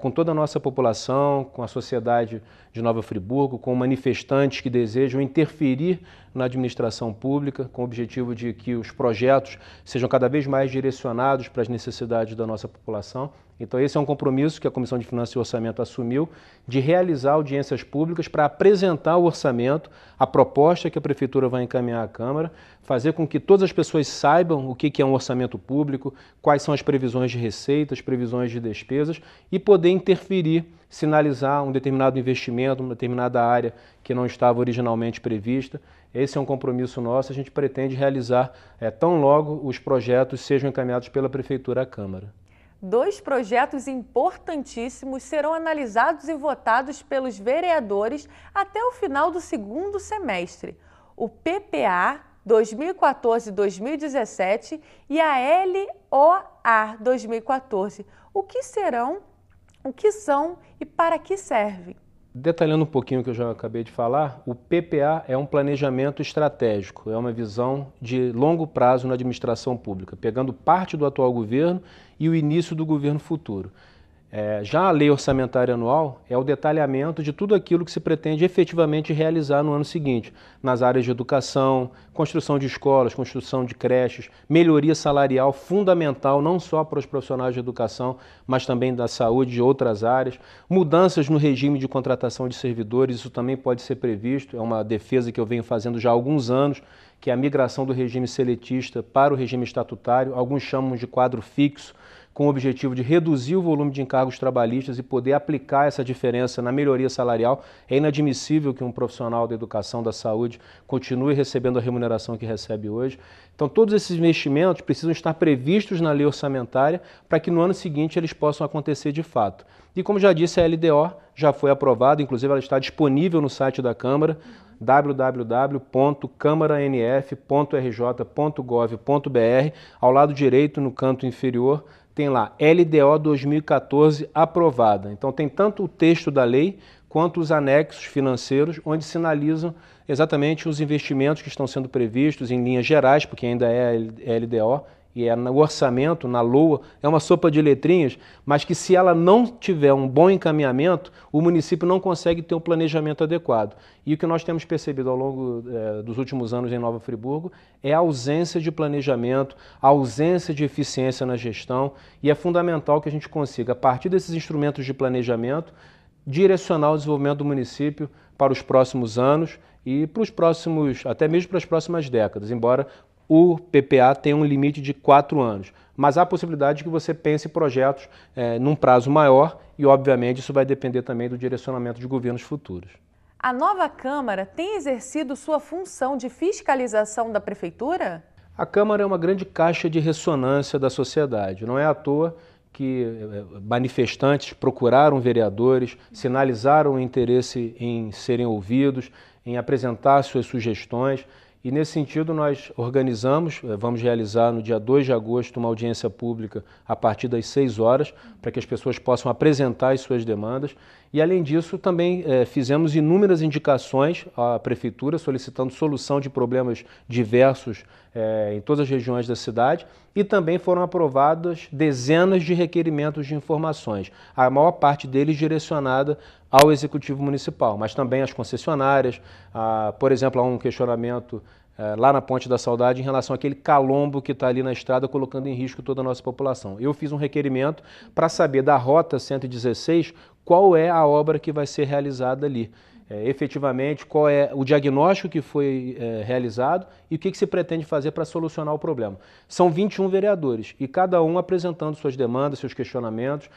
com toda a nossa população, com a sociedade de Nova Friburgo, com manifestantes que desejam interferir na administração pública, com o objetivo de que os projetos sejam cada vez mais direcionados para as necessidades da nossa população. Então esse é um compromisso que a Comissão de Finanças e Orçamento assumiu, de realizar audiências públicas para apresentar o orçamento, a proposta que a Prefeitura vai encaminhar à Câmara, fazer com que todas as pessoas saibam o que é um orçamento público, quais são as previsões de receitas, previsões de despesas e poder interferir, sinalizar um determinado investimento, uma determinada área que não estava originalmente prevista. Esse é um compromisso nosso, a gente pretende realizar tão logo os projetos sejam encaminhados pela Prefeitura à Câmara. 2 projetos importantíssimos serão analisados e votados pelos vereadores até o final do segundo semestre. O PPA 2014-2017 e a LOA 2014. O que serão, o que são e para que servem? Detalhando um pouquinho o que eu já acabei de falar, o PPA é um planejamento estratégico, é uma visão de longo prazo na administração pública, pegando parte do atual governo e o início do governo futuro. Já a lei orçamentária anual é o detalhamento de tudo aquilo que se pretende efetivamente realizar no ano seguinte, nas áreas de educação, construção de escolas, construção de creches, melhoria salarial fundamental não só para os profissionais de educação, mas também da saúde e de outras áreas, mudanças no regime de contratação de servidores, isso também pode ser previsto, é uma defesa que eu venho fazendo já há alguns anos, que é a migração do regime seletista para o regime estatutário, alguns chamam de quadro fixo, com o objetivo de reduzir o volume de encargos trabalhistas e poder aplicar essa diferença na melhoria salarial. É inadmissível que um profissional da educação, da saúde, continue recebendo a remuneração que recebe hoje. Então, todos esses investimentos precisam estar previstos na lei orçamentária para que no ano seguinte eles possam acontecer de fato. E como já disse, a LDO já foi aprovada, inclusive ela está disponível no site da Câmara, www.câmaranf.rj.gov.br. Ao lado direito, no canto inferior, tem lá LDO 2014 aprovada. Então tem tanto o texto da lei quanto os anexos financeiros, onde sinalizam exatamente os investimentos que estão sendo previstos em linhas gerais, porque ainda é LDO, e é no orçamento, na LOA, é uma sopa de letrinhas, mas que se ela não tiver um bom encaminhamento, o município não consegue ter um planejamento adequado. E o que nós temos percebido ao longo dos últimos anos em Nova Friburgo é a ausência de planejamento, a ausência de eficiência na gestão, e é fundamental que a gente consiga, a partir desses instrumentos de planejamento, direcionar o desenvolvimento do município para os próximos anos e para os próximos, até mesmo para as próximas décadas, embora o PPA tem um limite de 4 anos, mas há a possibilidade de que você pense projetos num prazo maior e, obviamente, isso vai depender também do direcionamento de governos futuros. A nova Câmara tem exercido sua função de fiscalização da Prefeitura? A Câmara é uma grande caixa de ressonância da sociedade. Não é à toa que manifestantes procuraram vereadores, sinalizaram o interesse em serem ouvidos, em apresentar suas sugestões. E nesse sentido nós organizamos, vamos realizar no dia 2 de agosto uma audiência pública a partir das 6 horas, para que as pessoas possam apresentar as suas demandas. E além disso também fizemos inúmeras indicações à Prefeitura solicitando solução de problemas diversos em todas as regiões da cidade e também foram aprovadas dezenas de requerimentos de informações, a maior parte deles direcionada ao Executivo Municipal, mas também às concessionárias. Por exemplo, há um questionamento lá na Ponte da Saudade em relação àquele calombo que está ali na estrada colocando em risco toda a nossa população. Eu fiz um requerimento para saber da Rota 116 qual é a obra que vai ser realizada ali. Efetivamente, qual é o diagnóstico que foi realizado e o que se pretende fazer para solucionar o problema. São 21 vereadores e cada um apresentando suas demandas, seus questionamentos,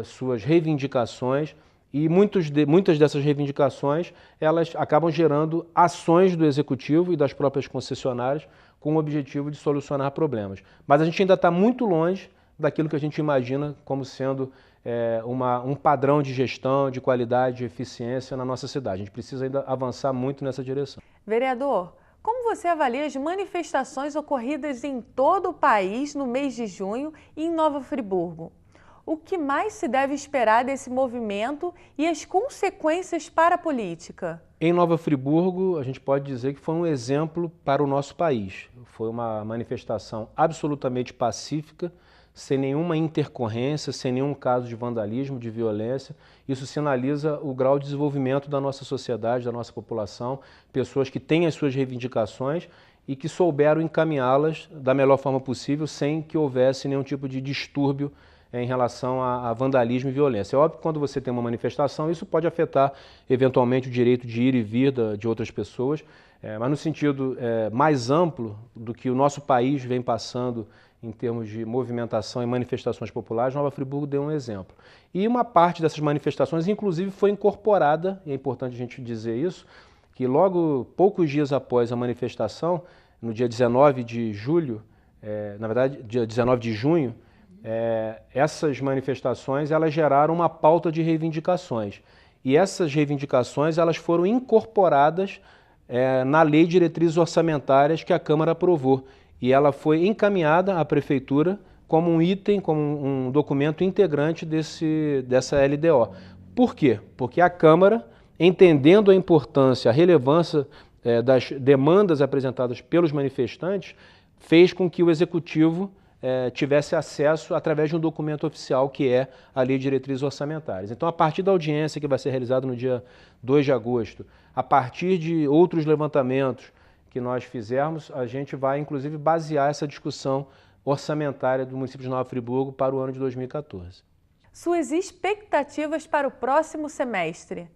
suas reivindicações. E muitas dessas reivindicações, elas acabam gerando ações do Executivo e das próprias concessionárias com o objetivo de solucionar problemas. Mas a gente ainda está muito longe daquilo que a gente imagina como sendo um padrão de gestão, de qualidade, de eficiência na nossa cidade. A gente precisa ainda avançar muito nessa direção. Vereador, como você avalia as manifestações ocorridas em todo o país no mês de junho e em Nova Friburgo? O que mais se deve esperar desse movimento e as consequências para a política? Em Nova Friburgo, a gente pode dizer que foi um exemplo para o nosso país. Foi uma manifestação absolutamente pacífica, sem nenhuma intercorrência, sem nenhum caso de vandalismo, de violência. Isso sinaliza o grau de desenvolvimento da nossa sociedade, da nossa população, pessoas que têm as suas reivindicações e que souberam encaminhá-las da melhor forma possível, sem que houvesse nenhum tipo de distúrbio em relação a vandalismo e violência. É óbvio que quando você tem uma manifestação, isso pode afetar eventualmente o direito de ir e vir de outras pessoas, mas no sentido mais amplo do que o nosso país vem passando em termos de movimentação e manifestações populares, Nova Friburgo deu um exemplo. E uma parte dessas manifestações, inclusive, foi incorporada, e é importante a gente dizer isso, que logo, poucos dias após a manifestação, no dia 19 de julho, na verdade, dia 19 de junho, essas manifestações elas geraram uma pauta de reivindicações. E essas reivindicações elas foram incorporadas na Lei de Diretrizes Orçamentárias que a Câmara aprovou. E ela foi encaminhada à Prefeitura como um item, como um documento integrante dessa LDO. Por quê? Porque a Câmara, entendendo a importância, a relevância das demandas apresentadas pelos manifestantes, fez com que o Executivo tivesse acesso através de um documento oficial que é a Lei de Diretrizes Orçamentárias. Então, a partir da audiência que vai ser realizada no dia 2 de agosto, a partir de outros levantamentos que nós fizermos, a gente vai, inclusive, basear essa discussão orçamentária do município de Nova Friburgo para o ano de 2014. Suas expectativas para o próximo semestre?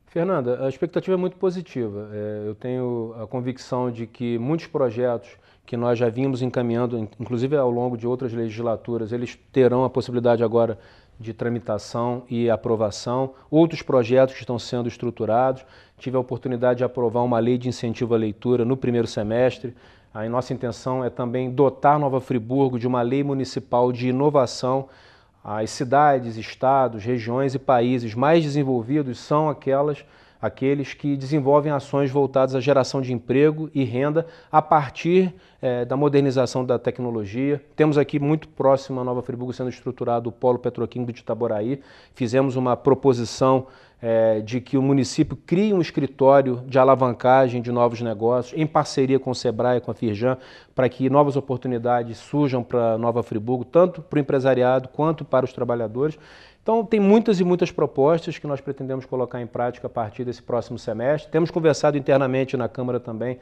Fernanda, a expectativa é muito positiva. Eu tenho a convicção de que muitos projetos que nós já vimos encaminhando, inclusive ao longo de outras legislaturas, eles terão a possibilidade agora de tramitação e aprovação. Outros projetos que estão sendo estruturados. Tive a oportunidade de aprovar uma lei de incentivo à leitura no primeiro semestre. A nossa intenção é também dotar Nova Friburgo de uma lei municipal de inovação. As cidades, estados, regiões e países mais desenvolvidos são aqueles que desenvolvem ações voltadas à geração de emprego e renda a partir da modernização da tecnologia. Temos aqui muito próximo a Nova Friburgo sendo estruturado o Polo Petroquímico de Itaboraí. Fizemos uma proposição de que o município crie um escritório de alavancagem de novos negócios, em parceria com o Sebrae e com a Firjan, para que novas oportunidades surjam para Nova Friburgo, tanto para o empresariado quanto para os trabalhadores. Então, tem muitas e muitas propostas que nós pretendemos colocar em prática a partir desse próximo semestre. Temos conversado internamente na Câmara também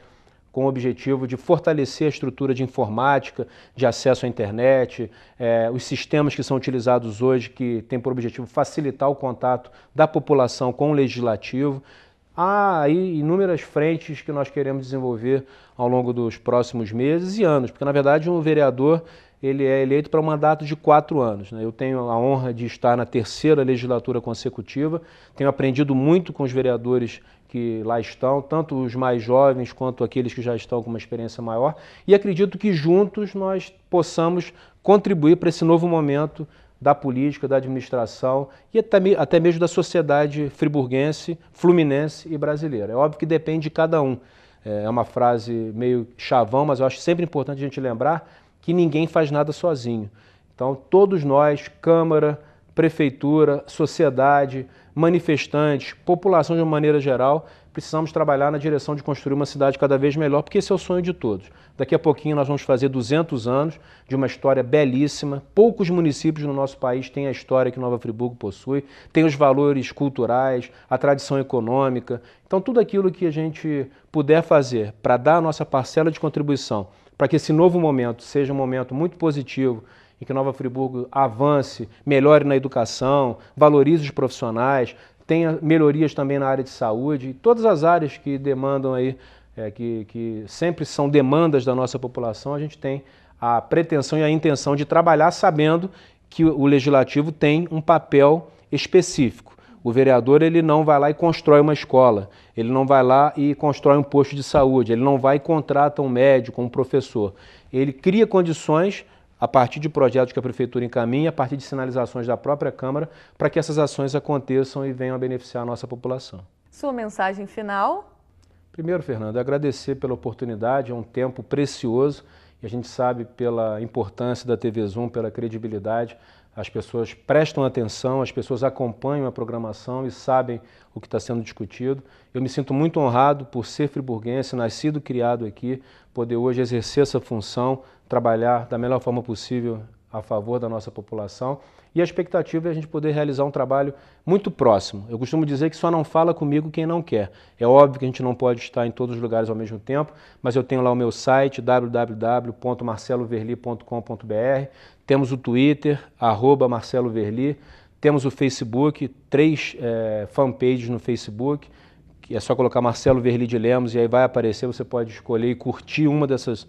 com o objetivo de fortalecer a estrutura de informática, de acesso à internet, os sistemas que são utilizados hoje, que têm por objetivo facilitar o contato da população com o legislativo. Há aí inúmeras frentes que nós queremos desenvolver ao longo dos próximos meses e anos, porque, na verdade, um vereador ele é eleito para um mandato de 4 anos. Eu tenho a honra de estar na 3ª legislatura consecutiva, tenho aprendido muito com os vereadores que lá estão, tanto os mais jovens quanto aqueles que já estão com uma experiência maior, e acredito que juntos nós possamos contribuir para esse novo momento da política, da administração e até mesmo da sociedade friburguense, fluminense e brasileira. É óbvio que depende de cada um. É uma frase meio chavão, mas eu acho sempre importante a gente lembrar que ninguém faz nada sozinho. Então, todos nós, Câmara, Prefeitura, sociedade, manifestantes, população de uma maneira geral, precisamos trabalhar na direção de construir uma cidade cada vez melhor, porque esse é o sonho de todos. Daqui a pouquinho nós vamos fazer 200 anos de uma história belíssima. Poucos municípios no nosso país têm a história que Nova Friburgo possui, tem os valores culturais, a tradição econômica. Então, tudo aquilo que a gente puder fazer para dar a nossa parcela de contribuição, para que esse novo momento seja um momento muito positivo, em que Nova Friburgo avance, melhore na educação, valorize os profissionais, tenha melhorias também na área de saúde, todas as áreas que demandam aí, que sempre são demandas da nossa população, a gente tem a pretensão e a intenção de trabalhar sabendo que o legislativo tem um papel específico. O vereador ele não vai lá e constrói uma escola, ele não vai lá e constrói um posto de saúde, ele não vai e contrata um médico, um professor. Ele cria condições a partir de projetos que a Prefeitura encaminha, a partir de sinalizações da própria Câmara, para que essas ações aconteçam e venham a beneficiar a nossa população. Sua mensagem final? Primeiro, Fernando, agradecer pela oportunidade, é um tempo precioso e a gente sabe pela importância da TV Zoom, pela credibilidade, as pessoas prestam atenção, as pessoas acompanham a programação e sabem o que está sendo discutido. Eu me sinto muito honrado por ser friburguense, nascido e criado aqui, poder hoje exercer essa função, trabalhar da melhor forma possível a favor da nossa população. E a expectativa é a gente poder realizar um trabalho muito próximo. Eu costumo dizer que só não fala comigo quem não quer. É óbvio que a gente não pode estar em todos os lugares ao mesmo tempo, mas eu tenho lá o meu site, www.marceloverli.com.br, temos o Twitter, @MarceloVerli, temos o Facebook, 3 fanpages no Facebook, que é só colocar Marcelo Verli de Lemos e aí vai aparecer, você pode escolher e curtir uma dessas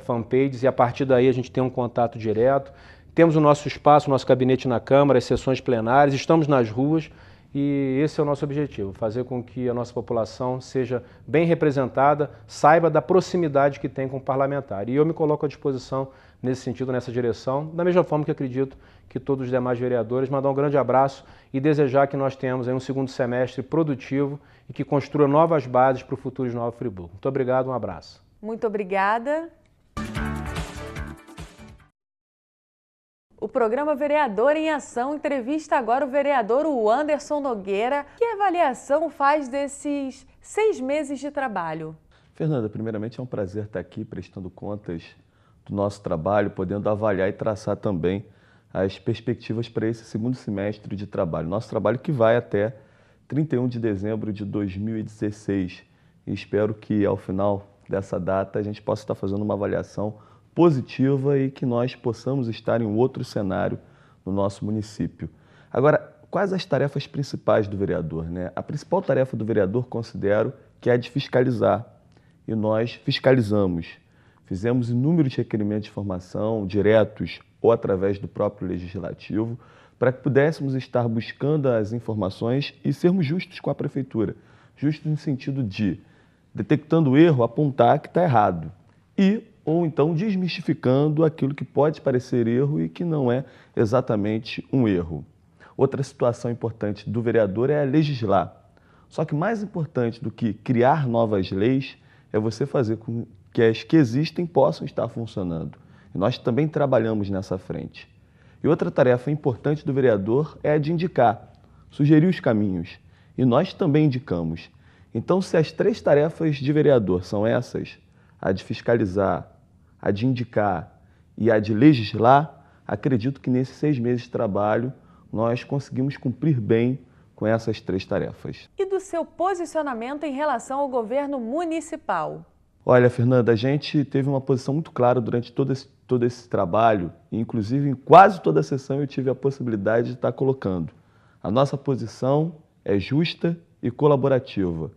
fanpages, e a partir daí a gente tem um contato direto. Temos o nosso espaço, o nosso gabinete na Câmara, as sessões plenárias, estamos nas ruas e esse é o nosso objetivo, fazer com que a nossa população seja bem representada, saiba da proximidade que tem com o parlamentar. E eu me coloco à disposição nesse sentido, nessa direção, da mesma forma que acredito que todos os demais vereadores. Mandar um grande abraço e desejar que nós tenhamos aí um segundo semestre produtivo e que construa novas bases para o futuro de Nova Friburgo. Muito obrigado, um abraço. Muito obrigada. O programa Vereador em Ação entrevista agora o vereador Anderson Nogueira. Que avaliação faz desses 6 meses de trabalho? Fernanda, primeiramente é um prazer estar aqui prestando contas do nosso trabalho, podendo avaliar e traçar também as perspectivas para esse segundo semestre de trabalho. Nosso trabalho que vai até 31 de dezembro de 2016. E espero que ao final dessa data a gente possa estar fazendo uma avaliação positiva e que nós possamos estar em outro cenário no nosso município. Agora, quais as tarefas principais do vereador, né? A principal tarefa do vereador, considero, que é a de fiscalizar. E nós fiscalizamos. Fizemos inúmeros requerimentos de informação, diretos ou através do próprio Legislativo, para que pudéssemos estar buscando as informações e sermos justos com a Prefeitura. Justos no sentido de, detectando o erro, apontar que está errado. Ou então desmistificando aquilo que pode parecer erro e que não é exatamente um erro. Outra situação importante do vereador é legislar. Só que mais importante do que criar novas leis é você fazer com que as que existem possam estar funcionando. E nós também trabalhamos nessa frente. E outra tarefa importante do vereador é a de indicar, sugerir os caminhos. E nós também indicamos. Então, se as 3 tarefas de vereador são essas, a de fiscalizar, a de indicar e a de legislar, acredito que nesses 6 meses de trabalho nós conseguimos cumprir bem com essas 3 tarefas. E do seu posicionamento em relação ao governo municipal? Olha, Fernanda, a gente teve uma posição muito clara durante todo esse trabalho, e inclusive em quase toda a sessão eu tive a possibilidade de estar colocando. A nossa posição é justa e colaborativa.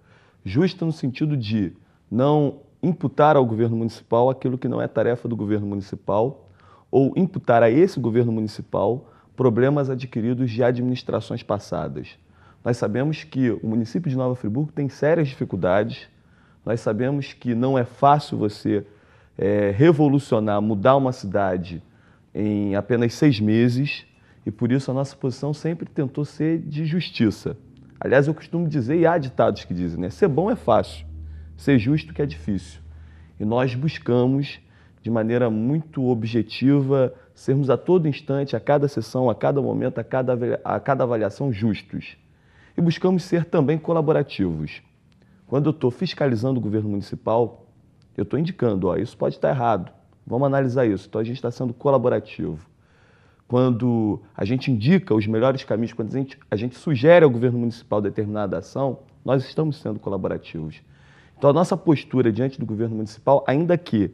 Justa no sentido de não imputar ao governo municipal aquilo que não é tarefa do governo municipal ou imputar a esse governo municipal problemas adquiridos de administrações passadas. Nós sabemos que o município de Nova Friburgo tem sérias dificuldades, nós sabemos que não é fácil você revolucionar, mudar uma cidade em apenas 6 meses e por isso a nossa posição sempre tentou ser de justiça. Aliás, eu costumo dizer, e há ditados que dizem, né? Ser bom é fácil, ser justo que é difícil. E nós buscamos, de maneira muito objetiva, sermos a todo instante, a cada sessão, a cada momento, a cada avaliação justos. E buscamos ser também colaborativos. Quando eu estou fiscalizando o governo municipal, eu estou indicando, ó, isso pode estar errado, vamos analisar isso. Então a gente está sendo colaborativo. Quando a gente indica os melhores caminhos, quando a gente sugere ao governo municipal determinada ação, nós estamos sendo colaborativos. Então a nossa postura diante do governo municipal, ainda que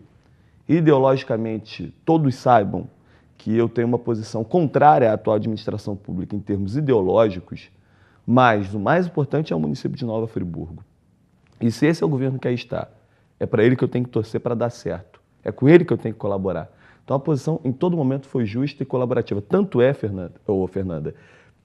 ideologicamente todos saibam que eu tenho uma posição contrária à atual administração pública em termos ideológicos, mas o mais importante é o município de Nova Friburgo. E se esse é o governo que aí está, é para ele que eu tenho que torcer para dar certo. É com ele que eu tenho que colaborar. Então a posição em todo momento foi justa e colaborativa. Tanto é, Fernanda,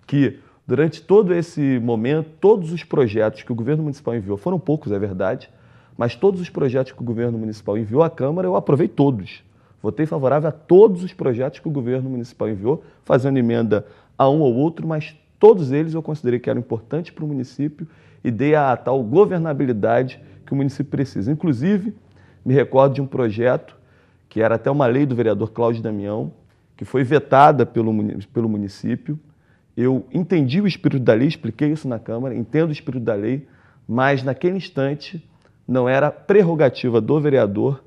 que durante todo esse momento, todos os projetos que o governo municipal enviou, foram poucos, é verdade, mas todos os projetos que o governo municipal enviou à Câmara, eu aprovei todos. Votei favorável a todos os projetos que o governo municipal enviou, fazendo emenda a um ou outro, mas todos eles eu considerei que eram importantes para o município e dei a tal governabilidade que o município precisa. Inclusive, me recordo de um projeto que era até uma lei do vereador Cláudio Damião, que foi vetada pelo município. Eu entendi o espírito da lei, expliquei isso na Câmara, entendo o espírito da lei, mas naquele instante não era prerrogativa do vereador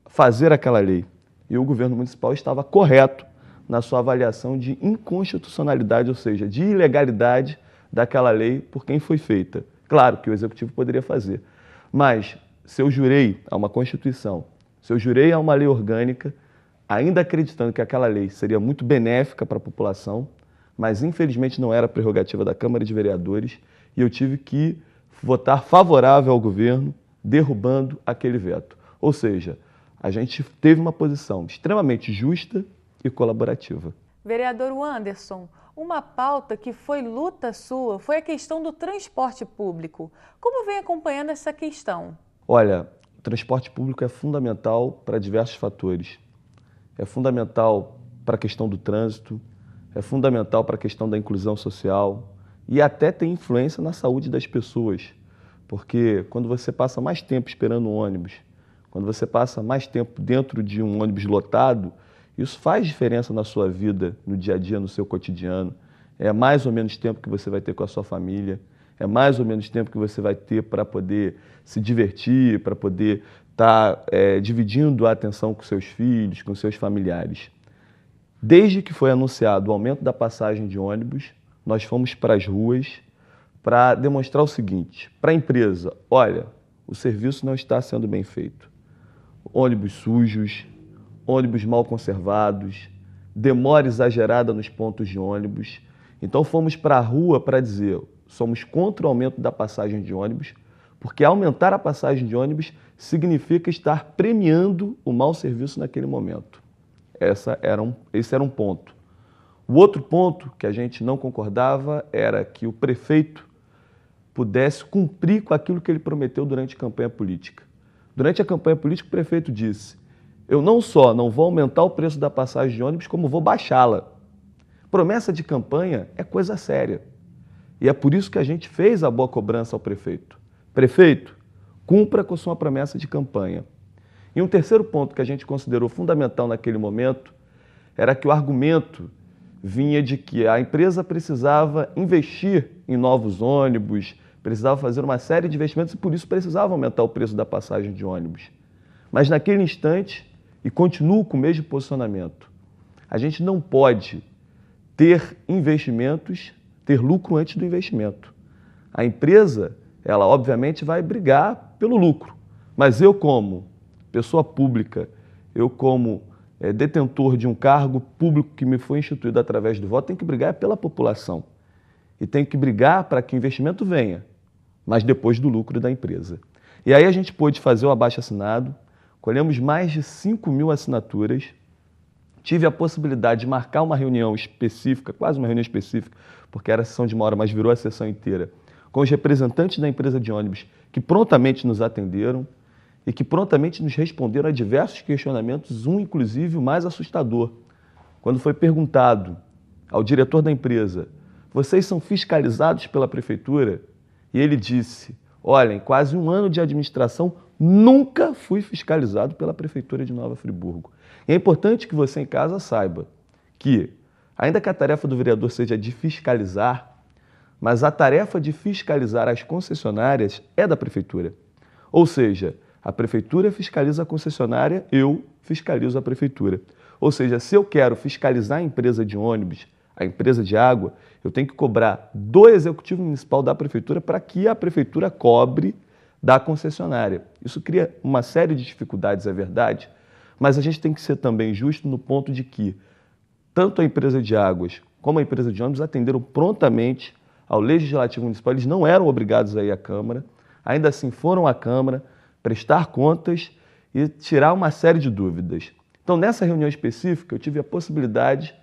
fazer aquela lei. E o governo municipal estava correto na sua avaliação de inconstitucionalidade, ou seja, de ilegalidade daquela lei por quem foi feita. Claro que o Executivo poderia fazer, mas se eu jurei a uma Constituição, se eu jurei a uma lei orgânica, ainda acreditando que aquela lei seria muito benéfica para a população, mas infelizmente não era prerrogativa da Câmara de Vereadores e eu tive que votar favorável ao governo, derrubando aquele veto. Ou seja, a gente teve uma posição extremamente justa e colaborativa. Vereador Wanderson, uma pauta que foi luta sua foi a questão do transporte público. Como vem acompanhando essa questão? Olha, o transporte público é fundamental para diversos fatores. É fundamental para a questão do trânsito, é fundamental para a questão da inclusão social e até tem influência na saúde das pessoas. Porque quando você passa mais tempo esperando um ônibus, quando você passa mais tempo dentro de um ônibus lotado, isso faz diferença na sua vida, no dia a dia, no seu cotidiano. É mais ou menos tempo que você vai ter com a sua família, é mais ou menos tempo que você vai ter para poder se divertir, para poder estar dividindo a atenção com seus filhos, com seus familiares. Desde que foi anunciado o aumento da passagem de ônibus, nós fomos para as ruas para demonstrar o seguinte, para a empresa, olha, o serviço não está sendo bem feito. Ônibus sujos, ônibus mal conservados, demora exagerada nos pontos de ônibus. Então fomos para a rua para dizer, somos contra o aumento da passagem de ônibus, porque aumentar a passagem de ônibus significa estar premiando o mau serviço naquele momento. Esse era um ponto. O outro ponto que a gente não concordava era que o prefeito pudesse cumprir com aquilo que ele prometeu durante a campanha política. Durante a campanha política, o prefeito disse, eu não só não vou aumentar o preço da passagem de ônibus, como vou baixá-la. Promessa de campanha é coisa séria. E é por isso que a gente fez a boa cobrança ao prefeito. Prefeito, cumpra com sua promessa de campanha. E um terceiro ponto que a gente considerou fundamental naquele momento era que o argumento vinha de que a empresa precisava investir em novos ônibus, precisava fazer uma série de investimentos e por isso precisava aumentar o preço da passagem de ônibus. Mas naquele instante, e continuo com o mesmo posicionamento, a gente não pode ter investimentos, ter lucro antes do investimento. A empresa, ela obviamente vai brigar pelo lucro, mas eu como pessoa pública, eu como detentor de um cargo público que me foi instituído através do voto, tenho que brigar pela população. E tenho que brigar para que o investimento venha, mas depois do lucro da empresa. E aí a gente pôde fazer o abaixo-assinado, colhemos mais de 5.000 assinaturas, tive a possibilidade de marcar uma reunião específica, quase uma reunião específica, porque era a sessão de uma hora, mas virou a sessão inteira, com os representantes da empresa de ônibus, que prontamente nos atenderam e que prontamente nos responderam a diversos questionamentos, um inclusive o mais assustador. Quando foi perguntado ao diretor da empresa, vocês são fiscalizados pela prefeitura? E ele disse, olha, em quase um ano de administração, nunca fui fiscalizado pela prefeitura de Nova Friburgo. E é importante que você em casa saiba que, ainda que a tarefa do vereador seja de fiscalizar, mas a tarefa de fiscalizar as concessionárias é da prefeitura. Ou seja, a prefeitura fiscaliza a concessionária, eu fiscalizo a prefeitura. Ou seja, se eu quero fiscalizar a empresa de ônibus, a empresa de água, eu tenho que cobrar do executivo municipal da prefeitura para que a prefeitura cobre da concessionária. Isso cria uma série de dificuldades, é verdade, mas a gente tem que ser também justo no ponto de que tanto a empresa de águas como a empresa de ônibus atenderam prontamente ao Legislativo Municipal. Eles não eram obrigados a ir à Câmara, ainda assim foram à Câmara prestar contas e tirar uma série de dúvidas. Então, nessa reunião específica, eu tive a possibilidade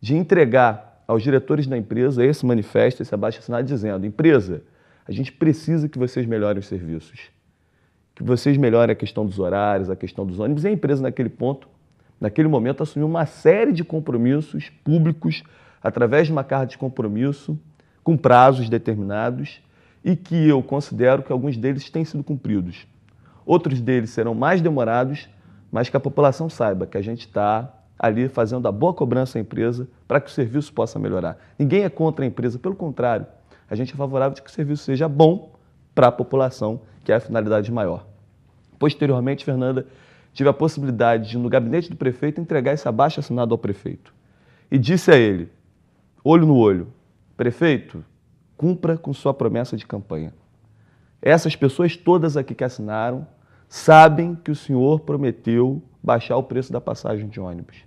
de entregar aos diretores da empresa esse manifesto, esse abaixo-assinado, dizendo, empresa, a gente precisa que vocês melhorem os serviços, que vocês melhorem a questão dos horários, a questão dos ônibus. E a empresa, naquele momento, assumiu uma série de compromissos públicos através de uma carta de compromisso, com prazos determinados, e que eu considero que alguns deles têm sido cumpridos. Outros deles serão mais demorados, mas que a população saiba que a gente está ali fazendo a boa cobrança à empresa para que o serviço possa melhorar. Ninguém é contra a empresa, pelo contrário, a gente é favorável de que o serviço seja bom para a população, que é a finalidade maior. Posteriormente, Fernanda, tive a possibilidade de, no gabinete do prefeito, entregar esse abaixo-assinado ao prefeito. E disse a ele, olho no olho, prefeito, cumpra com sua promessa de campanha. Essas pessoas todas aqui que assinaram sabem que o senhor prometeu baixar o preço da passagem de ônibus.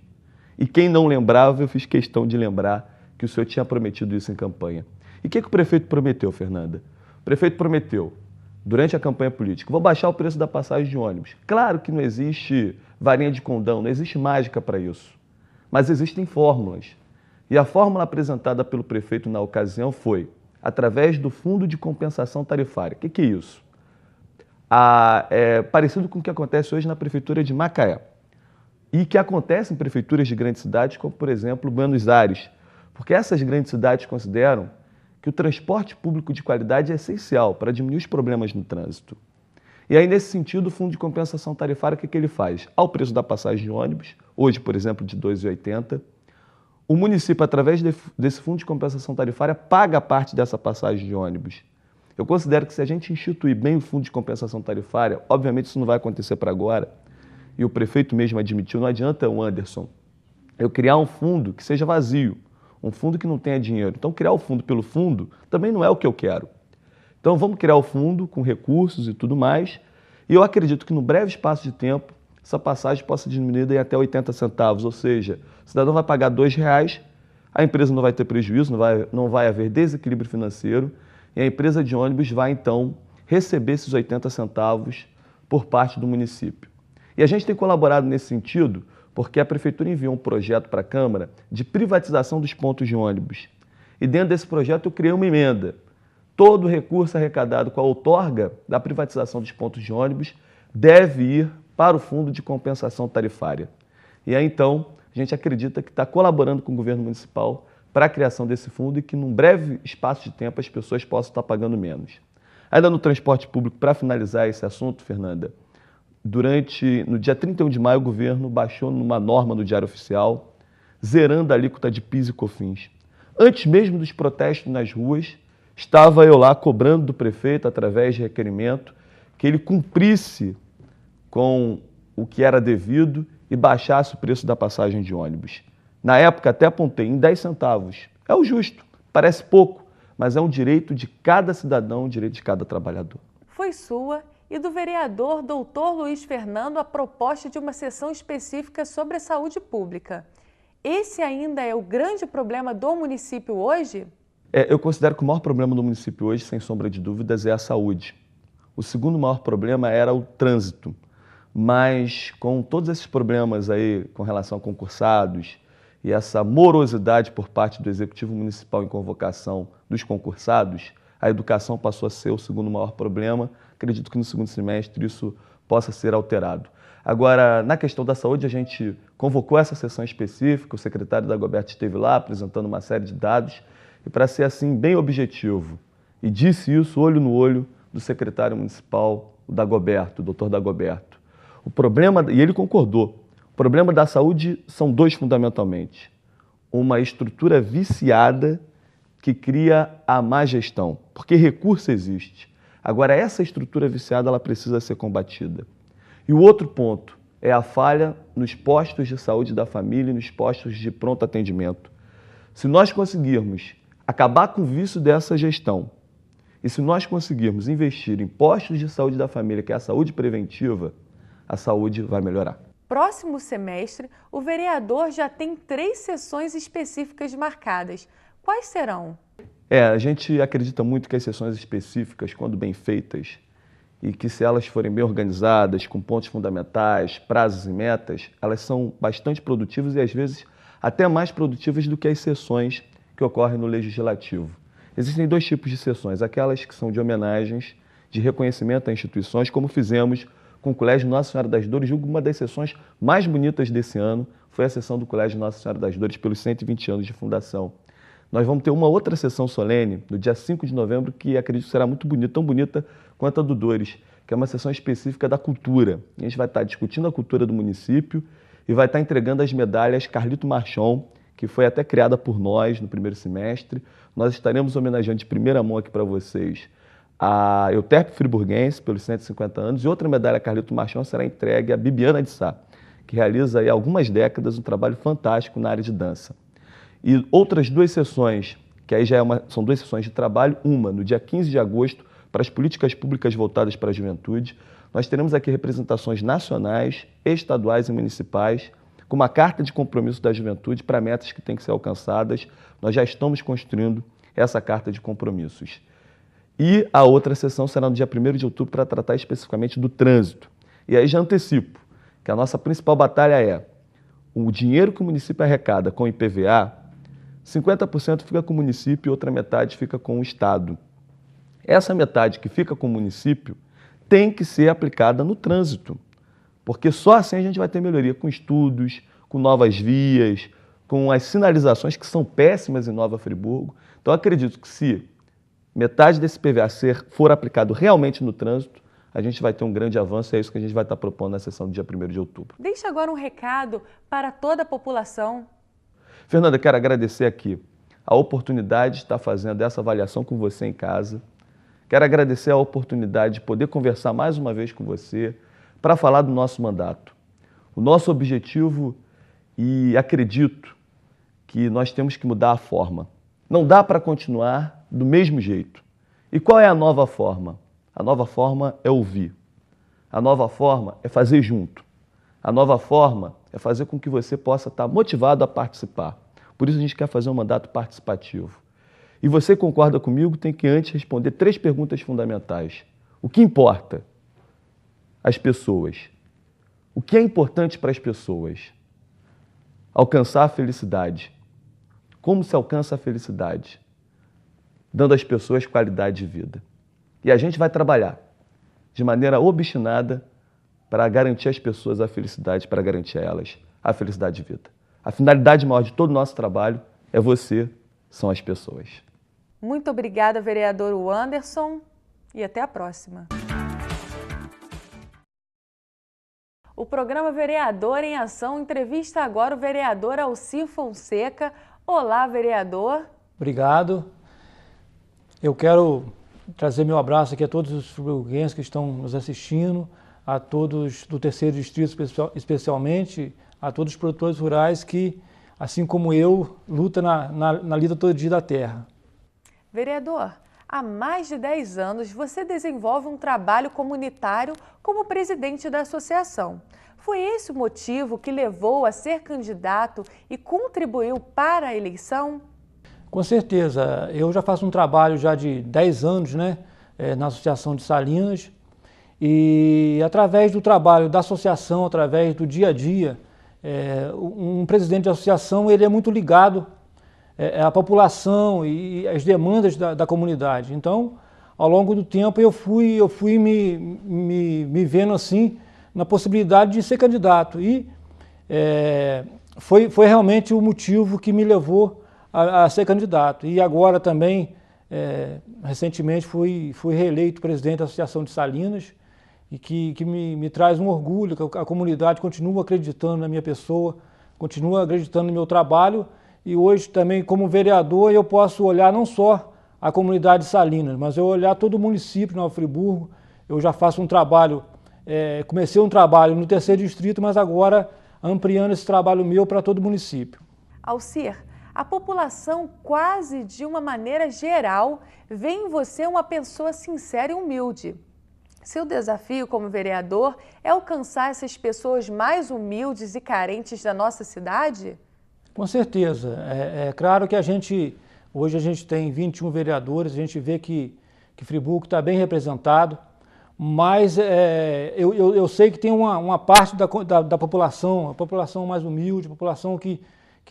E quem não lembrava, eu fiz questão de lembrar que o senhor tinha prometido isso em campanha. E o que o prefeito prometeu, Fernanda? O prefeito prometeu durante a campanha política, vou baixar o preço da passagem de ônibus. Claro que não existe varinha de condão, não existe mágica para isso, mas existem fórmulas. E a fórmula apresentada pelo prefeito na ocasião foi através do Fundo de Compensação Tarifária. O que é isso? É parecido com o que acontece hoje na Prefeitura de Macaé e que acontece em prefeituras de grandes cidades, como, por exemplo, Buenos Aires, porque essas grandes cidades consideram que o transporte público de qualidade é essencial para diminuir os problemas no trânsito. E aí, nesse sentido, o Fundo de Compensação Tarifária, o que ele faz? Ao preço da passagem de ônibus, hoje, por exemplo, de R$ 2,80, o município, através desse Fundo de Compensação Tarifária, paga parte dessa passagem de ônibus. Eu considero que se a gente instituir bem o Fundo de Compensação Tarifária, obviamente isso não vai acontecer para agora, e o prefeito mesmo admitiu, não adianta o Anderson, eu criar um fundo que seja vazio, um fundo que não tenha dinheiro. Então, criar o fundo pelo fundo também não é o que eu quero. Então, vamos criar o fundo com recursos e tudo mais, e eu acredito que no breve espaço de tempo, essa passagem possa diminuir em até 80 centavos, ou seja, o cidadão vai pagar R$ 2,00, a empresa não vai ter prejuízo, não vai haver desequilíbrio financeiro, e a empresa de ônibus vai, então, receber esses 80 centavos por parte do município. E a gente tem colaborado nesse sentido porque a Prefeitura enviou um projeto para a Câmara de privatização dos pontos de ônibus. E dentro desse projeto eu criei uma emenda. Todo recurso arrecadado com a outorga da privatização dos pontos de ônibus deve ir para o Fundo de Compensação Tarifária. E aí, então, a gente acredita que está colaborando com o governo municipal para a criação desse fundo e que, num breve espaço de tempo, as pessoas possam estar pagando menos. Ainda no transporte público, para finalizar esse assunto, Fernanda, no dia 31 de maio, o governo baixou numa norma no Diário Oficial, zerando a alíquota de PIS e COFINS. Antes mesmo dos protestos nas ruas, estava eu lá cobrando do prefeito, através de requerimento, que ele cumprisse com o que era devido e baixasse o preço da passagem de ônibus. Na época, até apontei em 10 centavos. É o justo, parece pouco, mas é um direito de cada cidadão, um direito de cada trabalhador. Foi sua e do vereador Dr. Luiz Fernando a proposta de uma sessão específica sobre a saúde pública. Esse ainda é o grande problema do município hoje? Eu considero que o maior problema do município hoje, sem sombra de dúvidas, é a saúde. O segundo maior problema era o trânsito. Mas com todos esses problemas aí com relação a concursados e essa morosidade por parte do Executivo Municipal em convocação dos concursados, a educação passou a ser o segundo maior problema. Acredito que no segundo semestre isso possa ser alterado. Agora, na questão da saúde, a gente convocou essa sessão específica, o secretário Dagoberto esteve lá apresentando uma série de dados, e para ser assim bem objetivo, e disse isso olho no olho do secretário municipal, o Dagoberto, o doutor Dagoberto. O problema, e ele concordou, o problema da saúde são dois fundamentalmente. Uma estrutura viciada que cria a má gestão, porque recurso existe. Agora, essa estrutura viciada ela precisa ser combatida. E o outro ponto é a falha nos postos de saúde da família e nos postos de pronto atendimento. Se nós conseguirmos acabar com o vício dessa gestão e se nós conseguirmos investir em postos de saúde da família, que é a saúde preventiva, a saúde vai melhorar. Próximo semestre, o vereador já tem 3 sessões específicas marcadas. Quais serão? A gente acredita muito que as sessões específicas, quando bem feitas, e que se elas forem bem organizadas, com pontos fundamentais, prazos e metas, elas são bastante produtivas e às vezes até mais produtivas do que as sessões que ocorrem no Legislativo. Existem 2 tipos de sessões, aquelas que são de homenagens, de reconhecimento a instituições, como fizemos com o Colégio Nossa Senhora das Dores. Julgo uma das sessões mais bonitas desse ano foi a sessão do Colégio Nossa Senhora das Dores pelos 120 anos de fundação. Nós vamos ter uma outra sessão solene, no dia 5 de novembro, que acredito será muito bonita, tão bonita quanto a do Dores, que é uma sessão específica da cultura. A gente vai estar discutindo a cultura do município e vai estar entregando as medalhas Carlito Marchon, que foi até criada por nós no primeiro semestre. Nós estaremos homenageando de primeira mão aqui para vocês a Euterpe Friburguense, pelos 150 anos, e outra medalha Carlito Marchon será entregue a Bibiana de Sá, que realiza aí há algumas décadas um trabalho fantástico na área de dança. E outras 2 sessões, que aí são 2 sessões de trabalho, uma no dia 15 de agosto, para as políticas públicas voltadas para a juventude. Nós teremos aqui representações nacionais, estaduais e municipais, com uma carta de compromisso da juventude para metas que têm que ser alcançadas. Nós já estamos construindo essa carta de compromissos. E a outra sessão será no dia 1º de outubro para tratar especificamente do trânsito. E aí já antecipo que a nossa principal batalha é o dinheiro que o município arrecada com o IPVA, 50% fica com o município e outra metade fica com o Estado. Essa metade que fica com o município tem que ser aplicada no trânsito, porque só assim a gente vai ter melhoria com estudos, com novas vias, com as sinalizações que são péssimas em Nova Friburgo. Então, acredito que se metade desse IPVA for aplicado realmente no trânsito, a gente vai ter um grande avanço e é isso que a gente vai estar propondo na sessão do dia 1º de outubro. Deixa agora um recado para toda a população. Fernanda, quero agradecer aqui a oportunidade de estar fazendo essa avaliação com você em casa. Quero agradecer a oportunidade de poder conversar mais uma vez com você para falar do nosso mandato. O nosso objetivo, e acredito que nós temos que mudar a forma. Não dá para continuar do mesmo jeito. E qual é a nova forma? A nova forma é ouvir. A nova forma é fazer junto. A nova forma é fazer com que você possa estar motivado a participar. Por isso a gente quer fazer um mandato participativo. E você concorda comigo, tem que antes responder 3 perguntas fundamentais. O que importa? As pessoas. O que é importante para as pessoas? Alcançar a felicidade. Como se alcança a felicidade? Dando às pessoas qualidade de vida. E a gente vai trabalhar de maneira obstinada para garantir às pessoas a felicidade, para garantir a elas a felicidade de vida. A finalidade maior de todo o nosso trabalho é você, são as pessoas. Muito obrigada, vereador Anderson, e até a próxima. O programa Vereador em Ação entrevista agora o vereador Alcir Fonseca. Olá, vereador. Obrigado. Eu quero trazer meu abraço aqui a todos os friburguenses que estão nos assistindo, a todos do 3º Distrito especialmente, a todos os produtores rurais que, assim como eu, lutam na lida todo dia da terra. Vereador, há mais de 10 anos você desenvolve um trabalho comunitário como presidente da associação. Foi esse o motivo que levou a ser candidato e contribuiu para a eleição? Com certeza. Eu já faço um trabalho já de 10 anos, né, na Associação de Salinas, e através do trabalho da associação, através do dia a dia, um presidente de associação ele é muito ligado à população e às demandas da comunidade. Então, ao longo do tempo, eu fui me vendo assim na possibilidade de ser candidato. E foi realmente o motivo que me levou a ser candidato. E agora também, recentemente, fui reeleito presidente da Associação de Salinas, e que me traz um orgulho, que a comunidade continua acreditando na minha pessoa, continua acreditando no meu trabalho. E hoje também, como vereador, eu posso olhar não só a comunidade de Salinas, mas eu olhar todo o município de Nova Friburgo. Eu já faço um trabalho, comecei um trabalho no 3º Distrito, mas agora ampliando esse trabalho meu para todo o município. Alcir, a população quase de uma maneira geral vê em você uma pessoa sincera e humilde. Seu desafio como vereador é alcançar essas pessoas mais humildes e carentes da nossa cidade? Com certeza. É claro que hoje a gente tem 21 vereadores, a gente vê que Friburgo está bem representado, mas eu sei que tem uma parte da população, a população mais humilde, a população que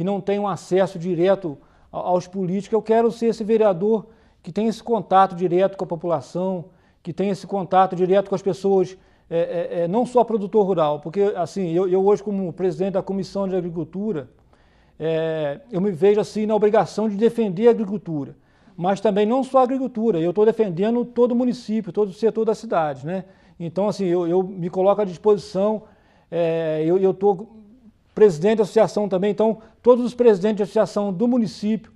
não tem um acesso direto aos políticos. Eu quero ser esse vereador que tem esse contato direto com a população, que tem esse contato direto com as pessoas, não só produtor rural, porque assim, eu hoje como presidente da Comissão de Agricultura, eu me vejo assim na obrigação de defender a agricultura, mas também não só a agricultura, eu estou defendendo todo o município, todo o setor da cidade, né? Então assim, eu me coloco à disposição, eu estou presidente da associação também, então todos os presidentes de associação do município,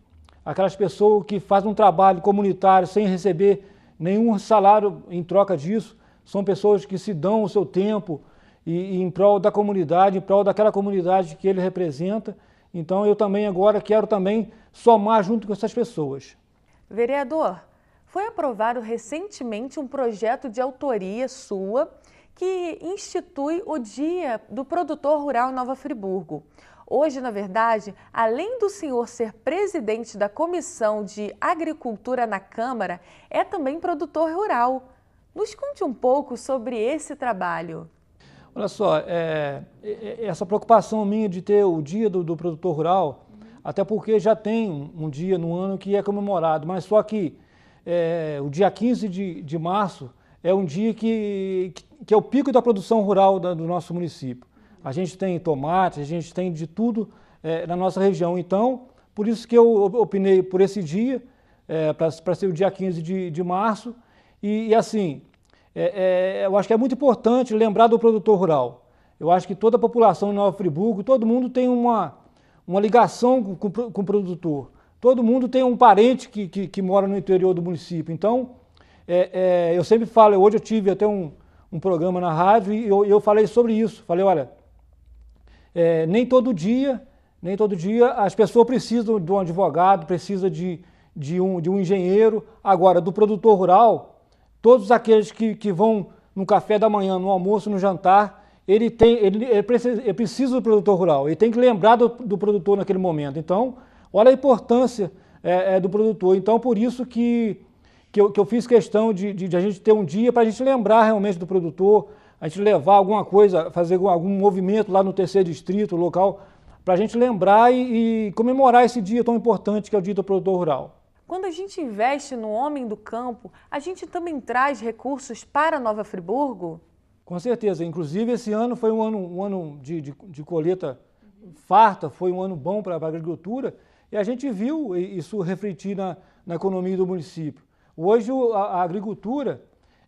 aquelas pessoas que fazem um trabalho comunitário sem receber nenhum salário em troca disso, são pessoas que se dão o seu tempo e em prol da comunidade, em prol daquela comunidade que ele representa. Então eu também agora quero também somar junto com essas pessoas. Vereador, foi aprovado recentemente um projeto de autoria sua que institui o Dia do Produtor Rural em Nova Friburgo. Hoje, na verdade, além do senhor ser presidente da Comissão de Agricultura na Câmara, é também produtor rural. Nos conte um pouco sobre esse trabalho. Olha só, essa preocupação minha de ter o dia do produtor rural, até porque já tem um dia no ano que é comemorado, mas só que o dia 15 de março é um dia que é o pico da produção rural do nosso município. A gente tem tomate, a gente tem de tudo na nossa região. Então, por isso que eu opinei por esse dia, para ser o dia 15 de março. E assim, eu acho que é muito importante lembrar do produtor rural. Eu acho que toda a população de Nova Friburgo, todo mundo tem uma ligação com o produtor. Todo mundo tem um parente que mora no interior do município. Então, eu sempre falo, hoje eu tive até um programa na rádio e eu falei sobre isso. Falei, olha, nem todo dia as pessoas precisam de um advogado, precisam de um engenheiro. Agora, do produtor rural, todos aqueles que vão no café da manhã, no almoço, no jantar, ele precisa do produtor rural, ele tem que lembrar do produtor naquele momento. Então, olha a importância do produtor. Então, por isso que eu fiz questão de a gente ter um dia para a gente lembrar realmente do produtor, a gente levar alguma coisa, fazer algum movimento lá no terceiro distrito, local, para a gente lembrar e comemorar esse dia tão importante que é o Dia do Produtor Rural. Quando a gente investe no homem do campo, a gente também traz recursos para Nova Friburgo? Com certeza. Inclusive, esse ano foi um ano de colheita farta, foi um ano bom para a agricultura e a gente viu isso refletir na economia do município. Hoje, a agricultura